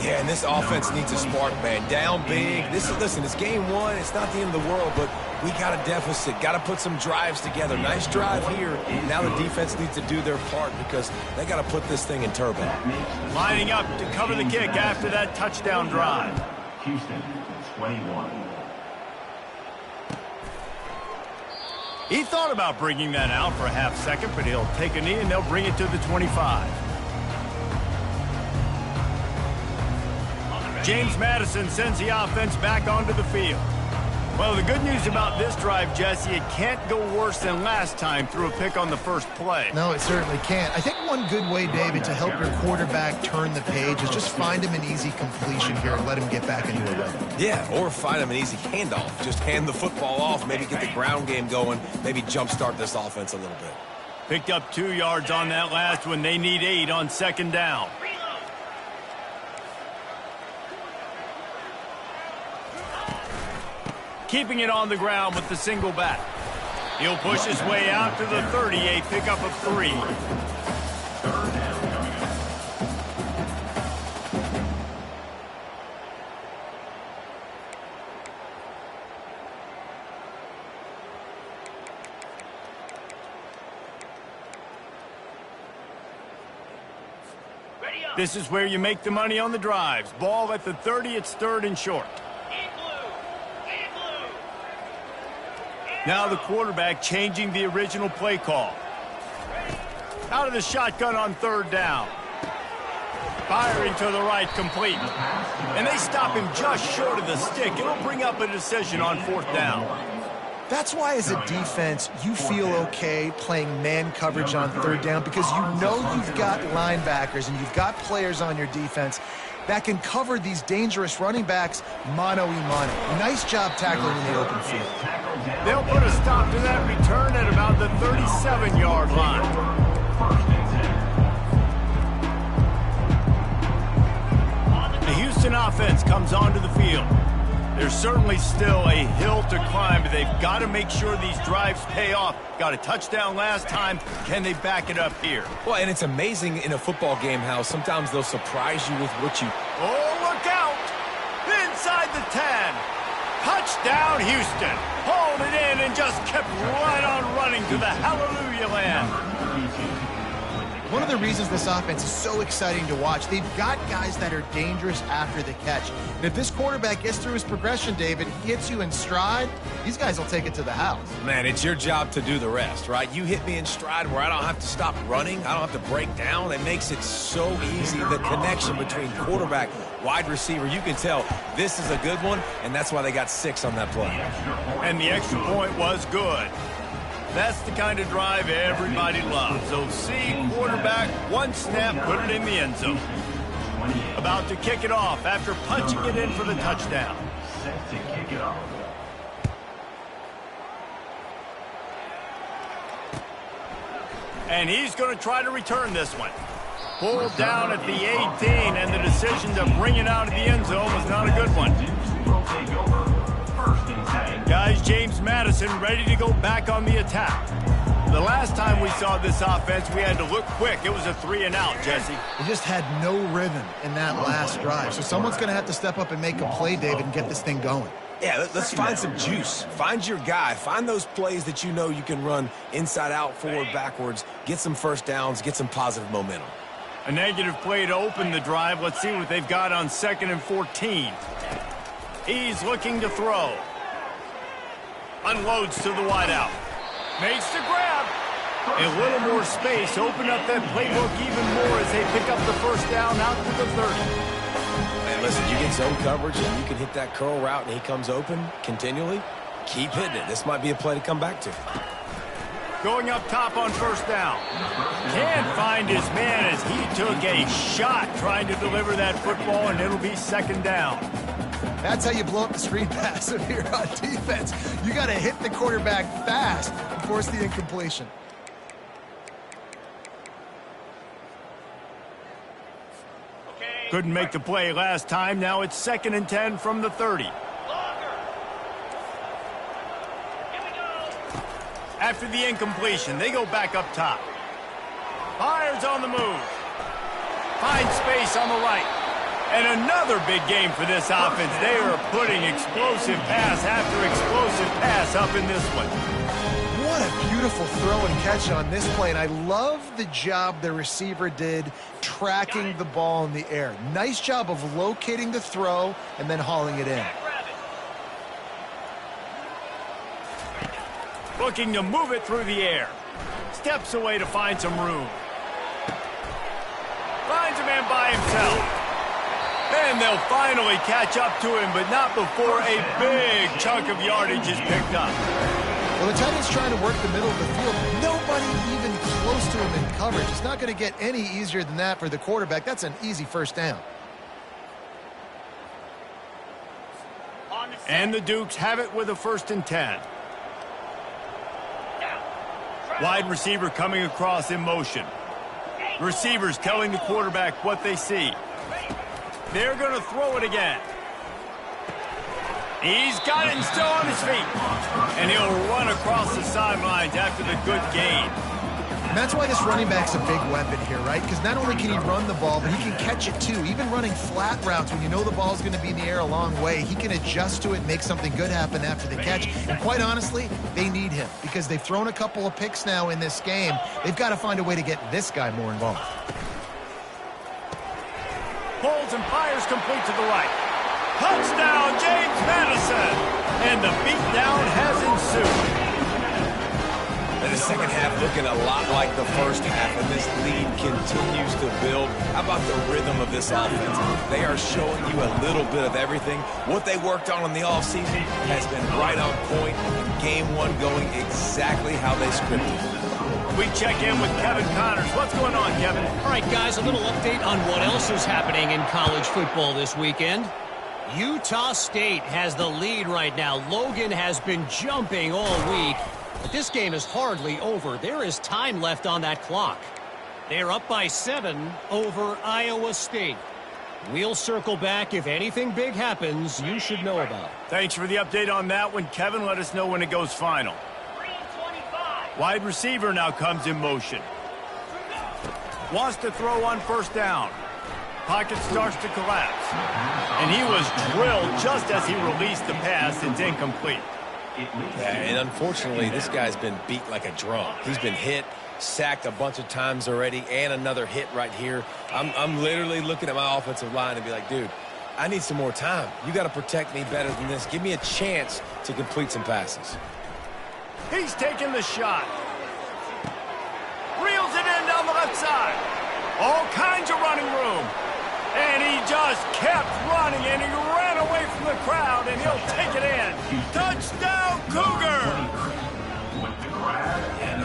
Yeah, and this offense needs a spark, man. Down big. Listen, it's game 1. It's not the end of the world, but we got a deficit. Got to put some drives together. Nice drive here. Now the defense needs to do their part because they got to put this thing in turbo. Lining up to cover the kick after that touchdown drive. Houston, 21. He thought about bringing that out for a half second, but he'll take a knee and they'll bring it to the 25. James Madison sends the offense back onto the field. Well, the good news about this drive, Jesse, it can't go worse than last time through a pick on the first play. No, it certainly can't. I think one good way, David, to help your quarterback turn the page is just find him an easy completion here and let him get back into a rhythm. Yeah, or find him an easy handoff. Just hand the football off, maybe get the ground game going, maybe jumpstart this offense a little bit. Picked up 2 yards on that last one. They need 8 on second down. Keeping it on the ground with the single back. He'll push his way out to the 30, a pickup of 3. This is where you make the money on the drives. Ball at the 30, it's 3rd and short. Now the quarterback changing the original play call. Out of the shotgun on 3rd down. Firing to the right, complete. And they stop him just short of the stick. It'll bring up a decision on 4th down. That's why, as a defense, you feel okay playing man coverage on 3rd down because you know you've got linebackers and you've got players on your defense that can cover these dangerous running backs mano-a-mano. Nice job tackling in the open field. They'll put a stop to that return at about the 37-yard line. The Houston offense comes onto the field. There's certainly still a hill to climb, but they've got to make sure these drives pay off. Got a touchdown last time. Can they back it up here? Well, and it's amazing in a football game how sometimes they'll surprise you with what you... Oh, look out! Inside the 10. Touchdown, Houston. Hauled it in and just kept right on running to the hallelujah land. One of the reasons this offense is so exciting to watch, they've got guys that are dangerous after the catch. And if this quarterback gets through his progression, David, he hits you in stride, these guys will take it to the house. Man, it's your job to do the rest, right? You hit me in stride where I don't have to stop running. I don't have to break down. It makes it so easy. The connection between quarterback, wide receiver, you can tell this is a good one, and that's why they got 6 on that play. And the extra point was good. That's the kind of drive everybody loves. So see, quarterback, one snap, put it in the end zone. About to kick it off after punching it in for the touchdown. Set to kick it off. And he's going to try to return this one. Pulled down at the 18, and the decision to bring it out of the end zone was not a good one. Guys, James Madison ready to go back on the attack. The last time we saw this offense, we had to look quick. It was a 3-and-out, Jesse. They just had no rhythm in that last drive. So someone's going to have to step up and make a play, David, and get this thing going. Yeah, let's find some juice. Find your guy. Find those plays that you know you can run inside out, forward, backwards. Get some first downs. Get some positive momentum. A negative play to open the drive. Let's see what they've got on 2nd and 14. He's looking to throw. Unloads to the wideout. Makes the grab. A little more space. Open up that playbook even more as they pick up the first down out to the 30. Man, listen, you get zone coverage and you can hit that curl route and he comes open continually. Keep hitting it. This might be a play to come back to. Going up top on first down. Can't find his man as he took a shot trying to deliver that football, and it'll be 2nd down. That's how you blow up the screen pass if you're on defense. You got to hit the quarterback fast and force the incompletion. Couldn't make the play last time. Now it's 2nd and 10 from the 30. After the incompletion, they go back up top. Fires on the move. Finds space on the right. And another big game for this offense. They are putting explosive pass after explosive pass up in this one. What a beautiful throw and catch on this play. And I love the job the receiver did tracking the ball in the air. Nice job of locating the throw and then hauling it in. Looking to move it through the air. Steps away to find some room. Finds a man by himself. And they'll finally catch up to him, but not before a big chunk of yardage is picked up. Well, the tight end's trying to work the middle of the field. Nobody even close to him in coverage. It's not going to get any easier than that for the quarterback. That's an easy first down. And the Dukes have it with a 1st and 10. Wide receiver coming across in motion. Receivers telling the quarterback what they see. They're going to throw it again. He's got it and still on his feet. And he'll run across the sidelines after the good gain. And that's why this running back's a big weapon here, right? Because not only can he run the ball, but he can catch it too. Even running flat routes when you know the ball's going to be in the air a long way, he can adjust to it and make something good happen after the catch. And quite honestly, they need him because they've thrown a couple of picks now in this game. They've got to find a way to get this guy more involved. Pulls and fires complete to the right. Touchdown, James Madison! And the beatdown has ensued. And the second half looking a lot like the first half, and this lead continues to build. How about the rhythm of this offense? They are showing you a little bit of everything. What they worked on in the offseason has been right on point, and game one going exactly how they scripted. We check in with Kevin Connors. What's going on, Kevin? All right, guys, a little update on what else is happening in college football this weekend. Utah State has the lead right now. Logan has been jumping all week. But this game is hardly over. There is time left on that clock. They're up by 7 over Iowa State. We'll circle back if anything big happens you should know about. Thanks for the update on that one, Kevin. Let us know when it goes final. Wide receiver now comes in motion. Wants to throw on first down. Pocket starts to collapse. And he was drilled just as he released the pass. It's incomplete. Yeah, and unfortunately, this guy's been beat like a drum. He's been hit, sacked a bunch of times already, and another hit right here. I'm literally looking at my offensive line and be like, dude, I need some more time. You got to protect me better than this. Give me a chance to complete some passes. He's taking the shot. Reels it in down the left side. All kinds of running room. And he just kept running, and he ran away from the crowd, and he'll take it in. Touchdown, Cougar!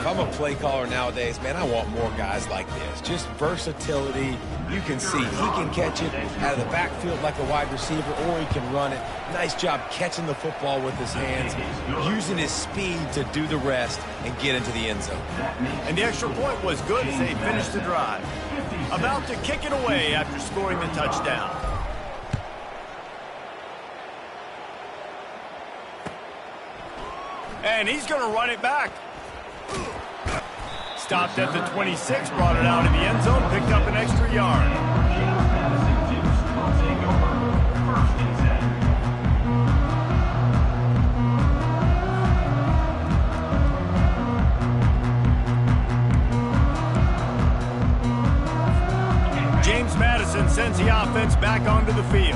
if I'm a play caller nowadays, man, I want more guys like this. Just versatility. You can see he can catch it out of the backfield like a wide receiver, or he can run it. Nice job catching the football with his hands, using his speed to do the rest and get into the end zone. And the extra point was good as they finished the drive. About to kick it away after scoring the touchdown. And he's going to run it back. Stopped at the 26, brought it out in the end zone, picked up an extra yard. James Madison sends the offense back onto the field.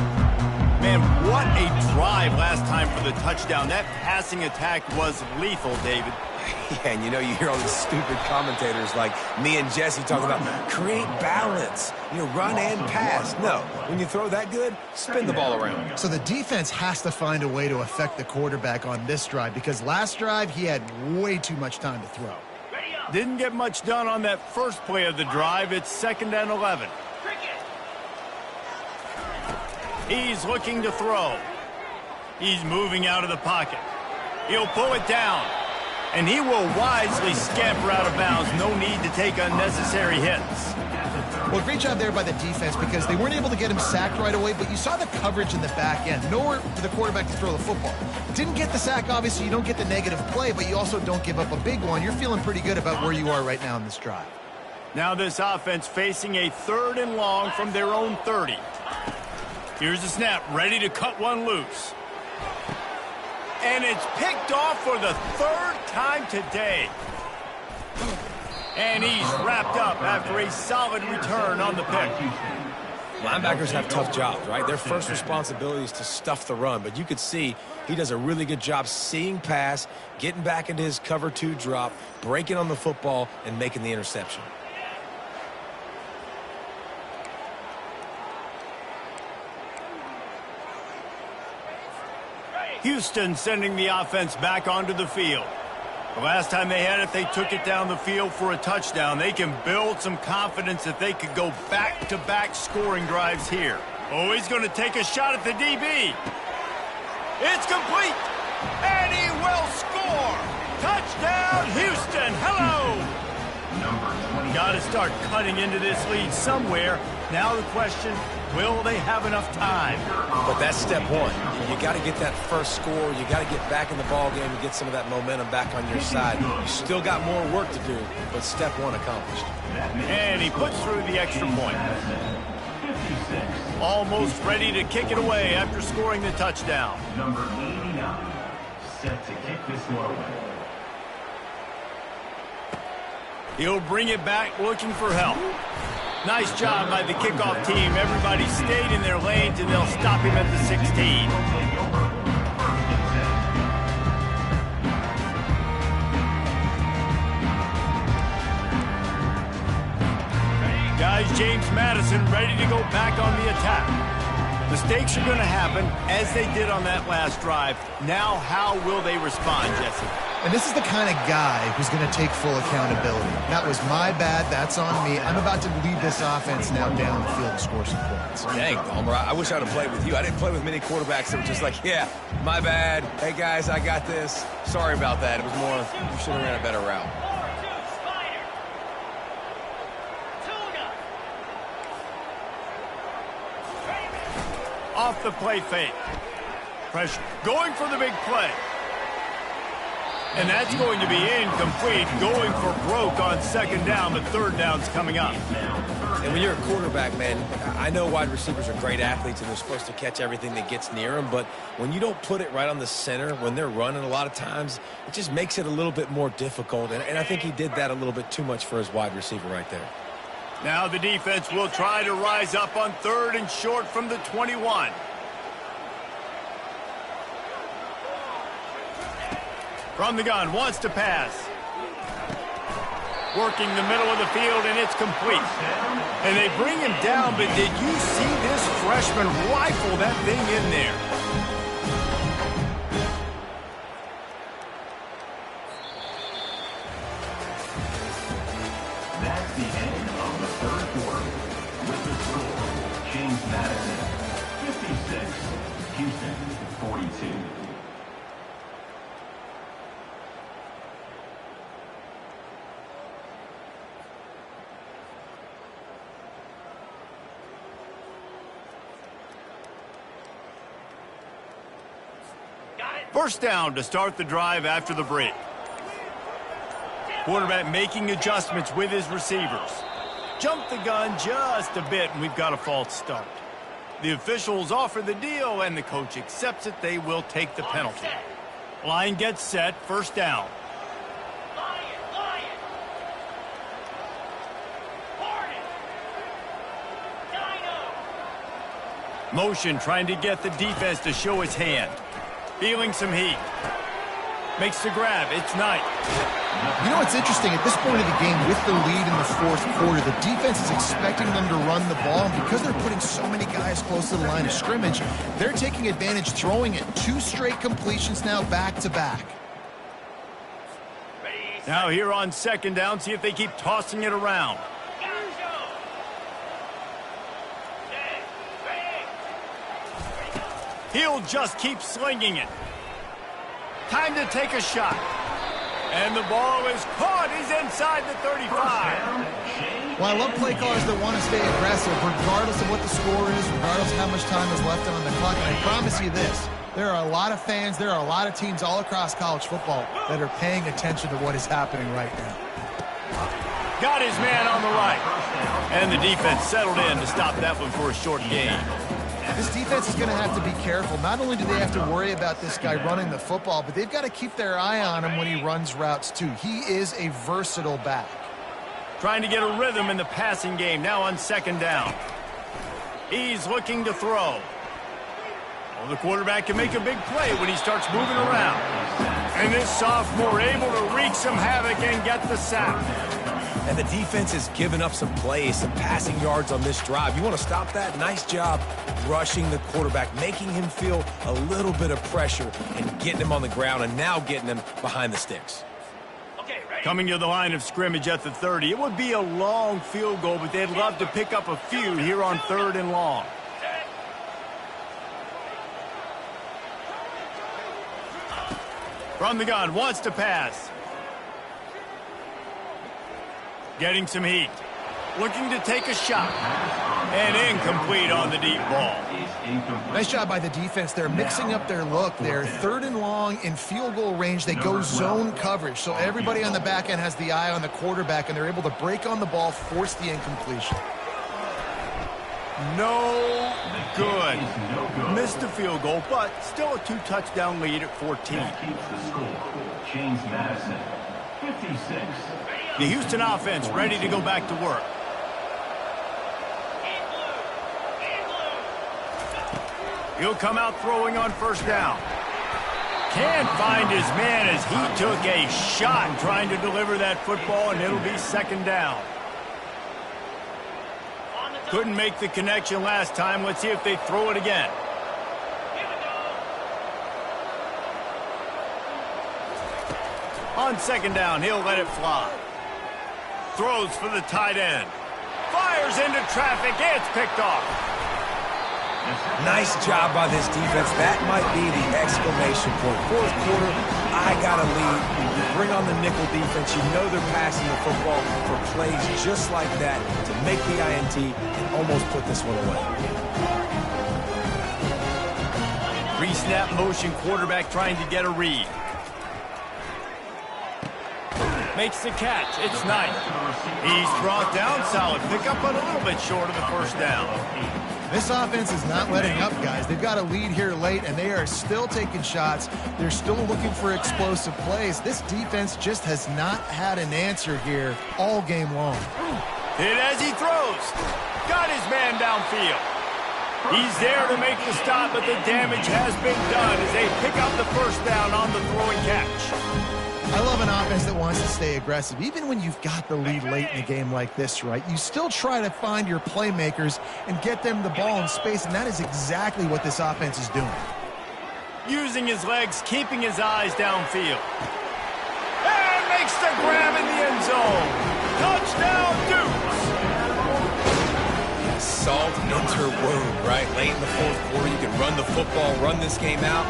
Man, what a drive last time for the touchdown. That passing attack was lethal, David. Yeah, and you hear all these stupid commentators like me and Jesse talking about create balance, run and pass. No, when you throw that good, spin the ball around. So the defense has to find a way to affect the quarterback on this drive because last drive he had way too much time to throw. Didn't get much done on that first play of the drive. It's 2nd and 11. He's looking to throw. He's moving out of the pocket. He'll pull it down. And he will wisely scamper out of bounds. No need to take unnecessary hits. Well, great job there by the defense because they weren't able to get him sacked right away, but you saw the coverage in the back end. Nowhere for the quarterback to throw the football. Didn't get the sack, obviously. You don't get the negative play, but you also don't give up a big one. You're feeling pretty good about where you are right now in this drive. Now this offense facing a 3rd and long from their own 30. Here's the snap, ready to cut one loose. And it's picked off for the 3rd time today. And he's wrapped up after a solid return on the pick. Linebackers have tough jobs, right? Their first responsibility is to stuff the run, but you could see he does a really good job seeing pass, getting back into his cover 2 drop, breaking on the football, and making the interception. Houston sending the offense back onto the field. The last time they had it, they took it down the field for a touchdown. They can build some confidence that they could go back-to-back scoring drives here. Oh, he's going to take a shot at the DB. It's complete, and he will score. Touchdown, Houston. Hello. Got to start cutting into this lead somewhere. Now the question, will they have enough time? But that's step one. You got to get that first score. You got to get back in the ball game and get some of that momentum back on your side. You still got more work to do, but step one accomplished. And he puts through the extra point. Almost ready to kick it away after scoring the touchdown. Number 89, set to kick this one away. He'll bring it back looking for help. Nice job by the kickoff team. Everybody stayed in their lanes, and they'll stop him at the 16. Guys, James Madison ready to go back on the attack. Mistakes are going to happen, as they did on that last drive. Now, how will they respond, Jesse? And this is the kind of guy who's going to take full accountability. That was my bad. That's on me. I'm about to lead this offense now down the field and score some points. Dang, Homer, I wish I'd have played with you. I didn't play with many quarterbacks that were just like, yeah, my bad. Hey, guys, I got this. Sorry about that. It was more, you should have ran a better route. Off the play fake. Pressure. Going for the big play. And that's going to be incomplete. Going for broke on second down, but third down's coming up. And when you're a quarterback, man, I know wide receivers are great athletes and they're supposed to catch everything that gets near them, but when you don't put it right on the center, when they're running a lot of times, it just makes it a little bit more difficult. And I think he did that a little bit too much for his wide receiver right there. Now the defense will try to rise up on third and short from the 21. From the gun, wants to pass. Working the middle of the field, and it's complete. And they bring him down, but did you see this freshman rifle that thing in there? First down to start the drive after the break. Quarterback making adjustments with his receivers. Jump the gun just a bit, and we've got a false start. The officials offer the deal, and the coach accepts it. They will take the penalty. Line gets set, first down. Motion trying to get the defense to show his hand. Feeling some heat. Makes the grab. It's Knight. You know what's interesting? At this point of the game, with the lead in the fourth quarter, the defense is expecting them to run the ball. And because they're putting so many guys close to the line of scrimmage, they're taking advantage, throwing it. 2 straight completions now back-to-back. Now here on second down, see if they keep tossing it around. He'll just keep slinging it. Time to take a shot. And the ball is caught. He's inside the 35. Well, I love play callers that want to stay aggressive, regardless of what the score is, regardless of how much time is left on the clock. And I promise you this, there are a lot of fans, there are a lot of teams all across college football that are paying attention to what is happening right now. Got his man on the right. And the defense settled in to stop that one for a short gain. This defense is going to have to be careful. Not only do they have to worry about this guy running the football, but they've got to keep their eye on him when he runs routes too. He is a versatile back. Trying to get a rhythm in the passing game, now on second down. He's looking to throw. Well, the quarterback can make a big play when he starts moving around. And this sophomore able to wreak some havoc and get the sack. And the defense has given up some plays, some passing yards on this drive. You want to stop that? Nice job rushing the quarterback, making him feel a little bit of pressure and getting him on the ground and now getting him behind the sticks. Coming to the line of scrimmage at the 30. It would be a long field goal, but they'd love to pick up a few here on 3rd and long. From the gun, wants to pass. Getting some heat. Looking to take a shot. And incomplete on the deep ball. Nice job by the defense. They're mixing up their look. They're 3rd and long in field goal range. They go zone coverage. So everybody on the back end has the eye on the quarterback, and they're able to break on the ball, force the incompletion. No good. Missed the field goal, but still a 2-touchdown lead at 14. That keeps the score. James Madison, 56. The Houston offense ready to go back to work. He'll come out throwing on first down. Can't find his man as he took a shot trying to deliver that football, and it'll be second down. Couldn't make the connection last time. Let's see if they throw it again. On second down, he'll let it fly. Throws for the tight end. Fires into traffic. It's picked off. Nice job by this defense. That might be the exclamation point. Fourth quarter, I got a lead. You bring on the nickel defense. You know they're passing the football for plays just like that to make the INT and almost put this one away. Pre-snap motion, quarterback trying to get a read. Makes the catch. It's Knight. He's brought down. Solid pickup, but a little bit short of the first down. This offense is not letting up, guys. They've got a lead here late, and they are still taking shots. They're still looking for explosive plays. This defense just has not had an answer here all game long. Hit as he throws. Got his man downfield. He's there to make the stop, but the damage has been done as they pick up the first down on the throw and catch. I love an offense that wants to stay aggressive. Even when you've got the lead late in a game like this, right, you still try to find your playmakers and get them the ball in space, and that is exactly what this offense is doing. Using his legs, keeping his eyes downfield. And makes the grab in the end zone. Touchdown, Dukes! Salt into her wound, right? Late in the fourth quarter, you can run the football, run this game out.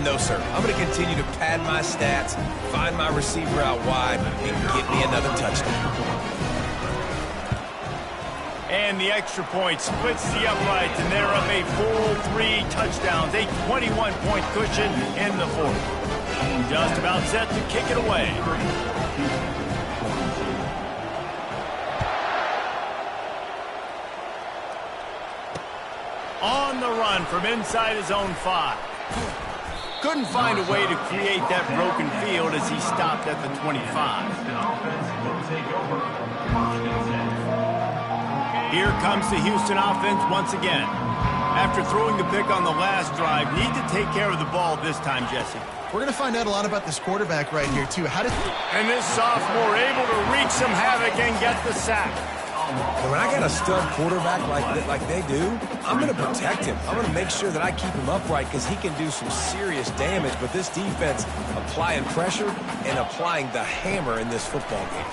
No, sir. I'm going to continue to pad my stats, find my receiver out wide, and get me another touchdown. And the extra point splits the uprights, and they're up a full 3 touchdowns, a 21-point cushion in the fourth. Just about set to kick it away. On the run from inside his own 5. Couldn't find a way to create that broken field as he stopped at the 25. Here comes the Houston offense once again. After throwing the pick on the last drive, need to take care of the ball this time, Jesse. We're going to find out a lot about this quarterback right here, too. And this sophomore able to wreak some havoc and get the sack. When I got a stud quarterback like they do, I'm going to protect him. I'm going to make sure that I keep him upright because he can do some serious damage. But this defense applying pressure and applying the hammer in this football game.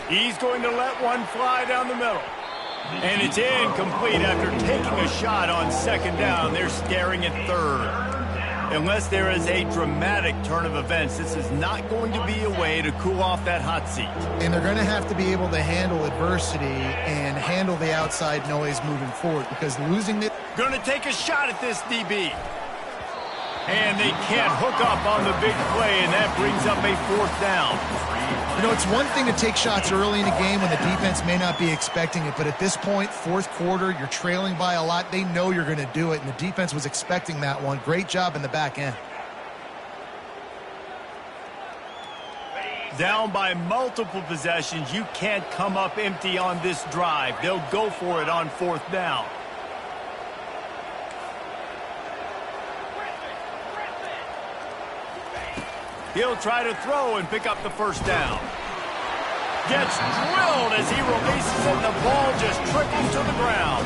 He's going to let one fly down the middle. And it's incomplete after taking a shot on second down. They're staring at third. Unless there is a dramatic turn of events, this is not going to be a way to cool off that hot seat. And they're going to have to be able to handle adversity and handle the outside noise moving forward because losing it. Going to take a shot at this DB. And they can't hook up on the big play, and that brings up a 4th down. You know, it's one thing to take shots early in a game when the defense may not be expecting it, but at this point, 4th quarter, you're trailing by a lot. They know you're going to do it, and the defense was expecting that one. Great job in the back end. Down by multiple possessions, you can't come up empty on this drive. They'll go for it on 4th down. He'll try to throw and pick up the 1st down. Gets drilled as he releases it, and the ball just trickles to the ground.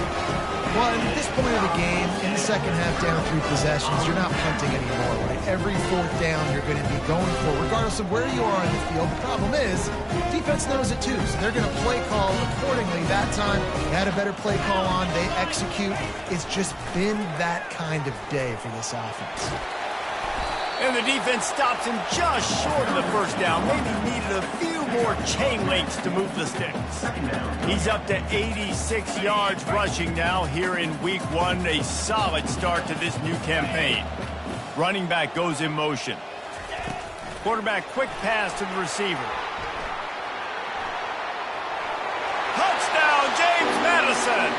Well, at this point of the game, in the second half down 3 possessions, you're not punting anymore, right? Every 4th down you're going to be going for, regardless of where you are on the field. The problem is, defense knows it too, so they're going to play call accordingly. That time, they had a better play call on. They execute. It's just been that kind of day for this offense. And the defense stops him just short of the 1st down. Maybe needed a few more chain links to move the sticks. He's up to 86 yards rushing now here in week 1. A solid start to this new campaign. Running back goes in motion. Quarterback quick pass to the receiver. Touchdown, James Madison!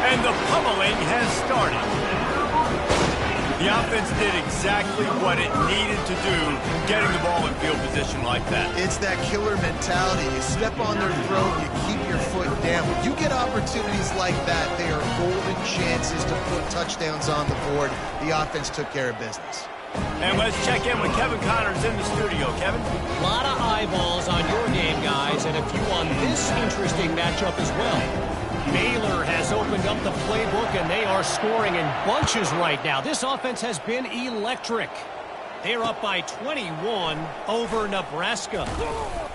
And the pummeling has started. The offense did exactly what it needed to do, getting the ball in field position like that. It's that killer mentality. You step on their throat, you keep your foot down. When you get opportunities like that, they are golden chances to put touchdowns on the board. The offense took care of business. And let's check in with Kevin Connors in the studio. Kevin? A lot of eyeballs on your game, guys, and a few on this interesting matchup as well. Baylor has opened up the playbook, and they are scoring in bunches right now. This offense has been electric. They're up by 21 over Nebraska.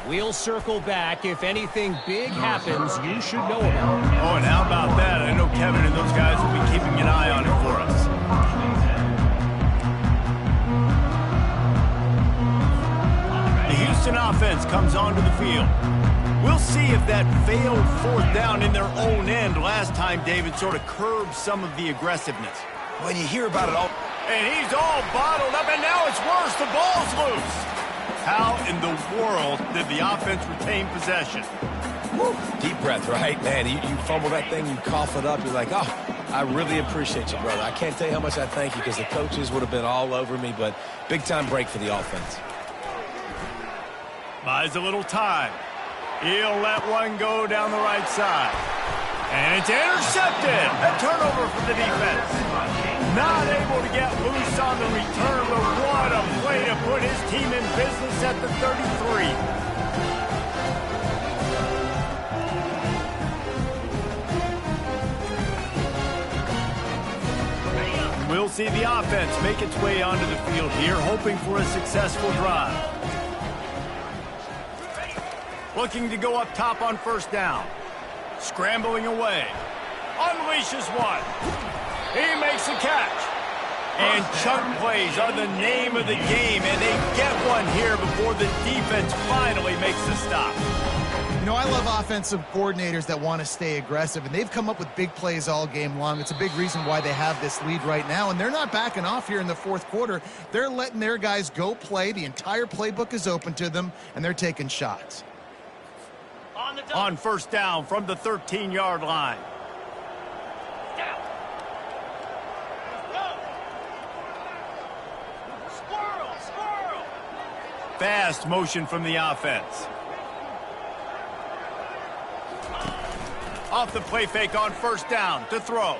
We'll circle back. If anything big happens, you should know about it. Oh, and how about that? I know Kevin and those guys will be keeping an eye on it for us. The Houston offense comes onto the field. We'll see if that failed 4th down in their own end last time, David, sort of curbed some of the aggressiveness. When you hear about it all. And he's all bottled up, and now it's worse. The ball's loose. How in the world did the offense retain possession? Woo. Deep breath, right? Man, you fumble that thing, you cough it up, you're like, oh, I really appreciate you, brother. I can't tell you how much I thank you because the coaches would have been all over me, but big-time break for the offense. Buys a little time. He'll let one go down the right side. And it's intercepted. A turnover for the defense. Not able to get loose on the return, but what a play to put his team in business at the 33. We'll see the offense make its way onto the field here, hoping for a successful drive. Looking to go up top on 1st down. Scrambling away. Unleashes one. He makes a catch. And chunk plays are the name of the game, and they get one here before the defense finally makes the stop. You know, I love offensive coordinators that want to stay aggressive, and they've come up with big plays all game long. It's a big reason why they have this lead right now, and they're not backing off here in the fourth quarter. They're letting their guys go play. The entire playbook is open to them, and they're taking shots. On first down from the 13-yard line. Fast motion from the offense. Off the play fake on first down to throw.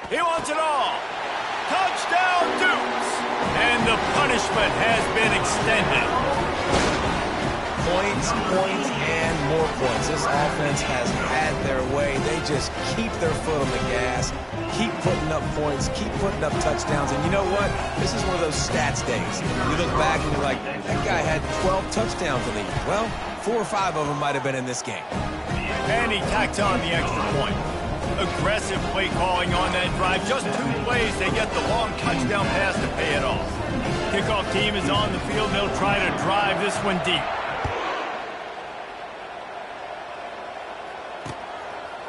He wants it all. Touchdown, Dukes. And the punishment has been extended. Points, and more points. This offense has had their way. They just keep their foot on the gas, keep putting up points, keep putting up touchdowns. And you know what? This is one of those stats days. You look back and you're like, that guy had 12 touchdowns in the year. Well, 4 or 5 of them might have been in this game. And he tacks on the extra point. Aggressive play calling on that drive. Just 2 plays, they get the long touchdown pass to pay it off. Kickoff team is on the field. They'll try to drive this one deep.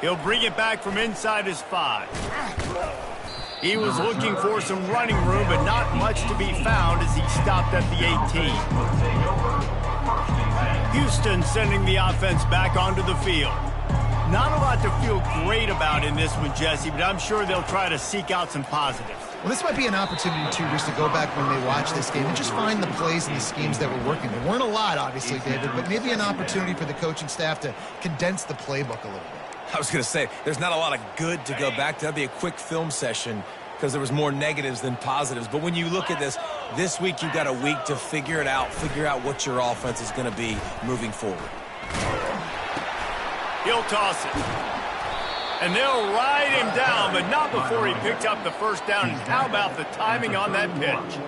He'll bring it back from inside his 5. He was looking for some running room, but not much to be found as he stopped at the 18. Houston sending the offense back onto the field. Not a lot to feel great about in this one, Jesse, but I'm sure they'll try to seek out some positives. Well, this might be an opportunity, too, just to go back when they watch this game and just find the plays and the schemes that were working. There weren't a lot, obviously, David, but maybe an opportunity for the coaching staff to condense the playbook a little bit. I was going to say, there's not a lot of good to go back to. That'd be a quick film session because there was more negatives than positives. But when you look at this week you've got a week to figure it out, figure out what your offense is going to be moving forward. He'll toss it. And they'll ride him down, but not before he picks up the first down. And how about the timing on that pitch?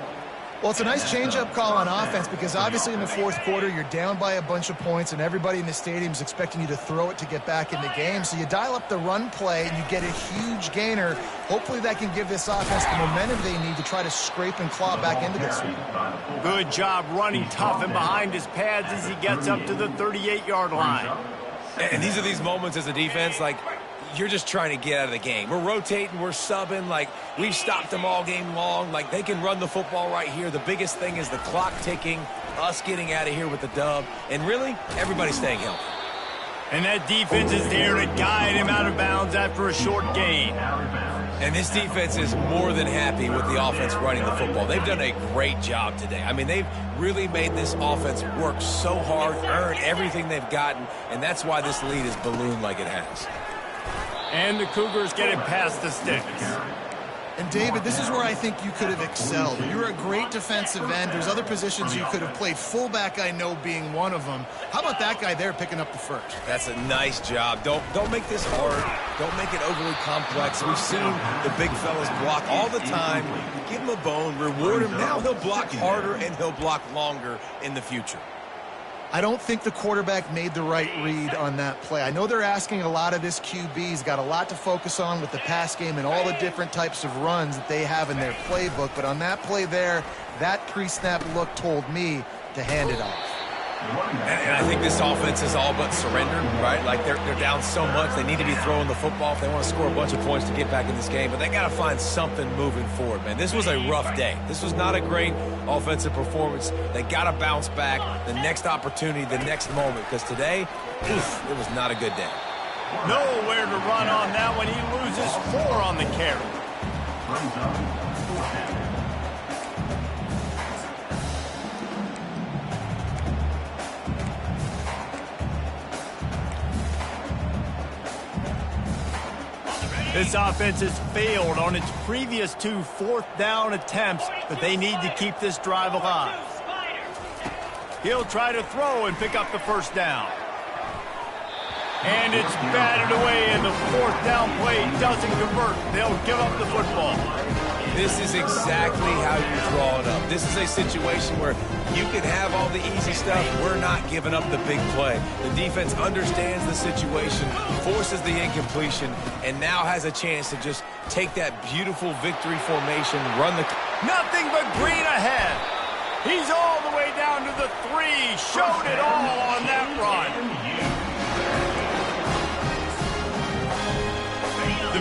Well, it's a nice change-up call on offense because obviously in the fourth quarter, you're down by a bunch of points and everybody in the stadium is expecting you to throw it to get back in the game. So you dial up the run play and you get a huge gainer. Hopefully that can give this offense the momentum they need to try to scrape and claw back into this one. Good job running tough and behind his pads as he gets up to the 38-yard line. And these are these moments as a defense, like, you're just trying to get out of the game. We're rotating, we're subbing, like, we've stopped them all game long. Like, they can run the football right here. The biggest thing is the clock ticking, us getting out of here with the dub, and really, everybody staying healthy. And that defense is there to guide him out of bounds after a short gain. And this defense is more than happy with the offense running the football. They've done a great job today. I mean, they've really made this offense work so hard, earn everything they've gotten, and that's why this lead is ballooned like it has. And the Cougars get it past the sticks. And, David, this is where I think you could have excelled. You're a great defensive end. There's other positions you could have played. Fullback, I know, being one of them. How about that guy there picking up the first? That's a nice job. Don't make this hard. Don't make it overly complex. We've seen the big fellas block all the time. Give him a bone, reward him. Now he'll block harder and he'll block longer in the future. I don't think the quarterback made the right read on that play. I know they're asking a lot of this QB. He's got a lot to focus on with the pass game and all the different types of runs that they have in their playbook. But on that play there, that pre-snap look told me to hand it off. And I think this offense is all but surrendered, right? Like, they're down so much. They need to be throwing the football if they want to score a bunch of points to get back in this game. But they got to find something moving forward, man. This was a rough day. This was not a great offensive performance. They got to bounce back the next opportunity, the next moment. Because today, oof, it was not a good day. Nowhere to run on that one. He loses 4 on the carry. This offense has failed on its previous 2 fourth-down attempts, but they need to keep this drive alive. He'll try to throw and pick up the first down. And it's batted away, and the fourth-down play doesn't convert. They'll give up the football. This is exactly how you draw it up. This is a situation where you can have all the easy stuff. We're not giving up the big play. The defense understands the situation, forces the incompletion, and now has a chance to just take that beautiful victory formation, run the... Nothing but green ahead. He's all the way down to the 3. Showed it all on that run.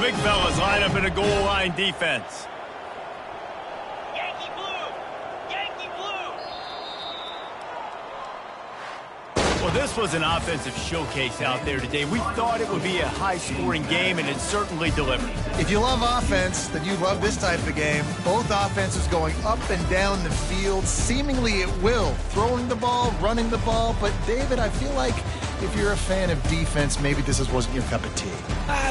big fellas line up in a goal line defense. Yankee blue! Yankee blue! Well, this was an offensive showcase out there today. We thought it would be a high-scoring game, and it certainly delivered. If you love offense, then you love this type of game. Both offenses going up and down the field, seemingly at will. Throwing the ball, running the ball. But, David, I feel like if you're a fan of defense, maybe this wasn't your cup of tea.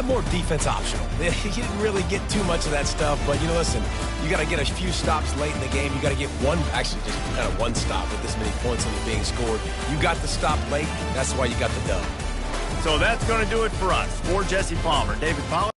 More defense optional. You didn't really get too much of that stuff, but, listen, you got to get a few stops late in the game. You got to get just kind of one stop with this many points on being scored. You got the stop late. That's why you got the dub. So that's going to do it for us. For Jesse Palmer, David Pollard.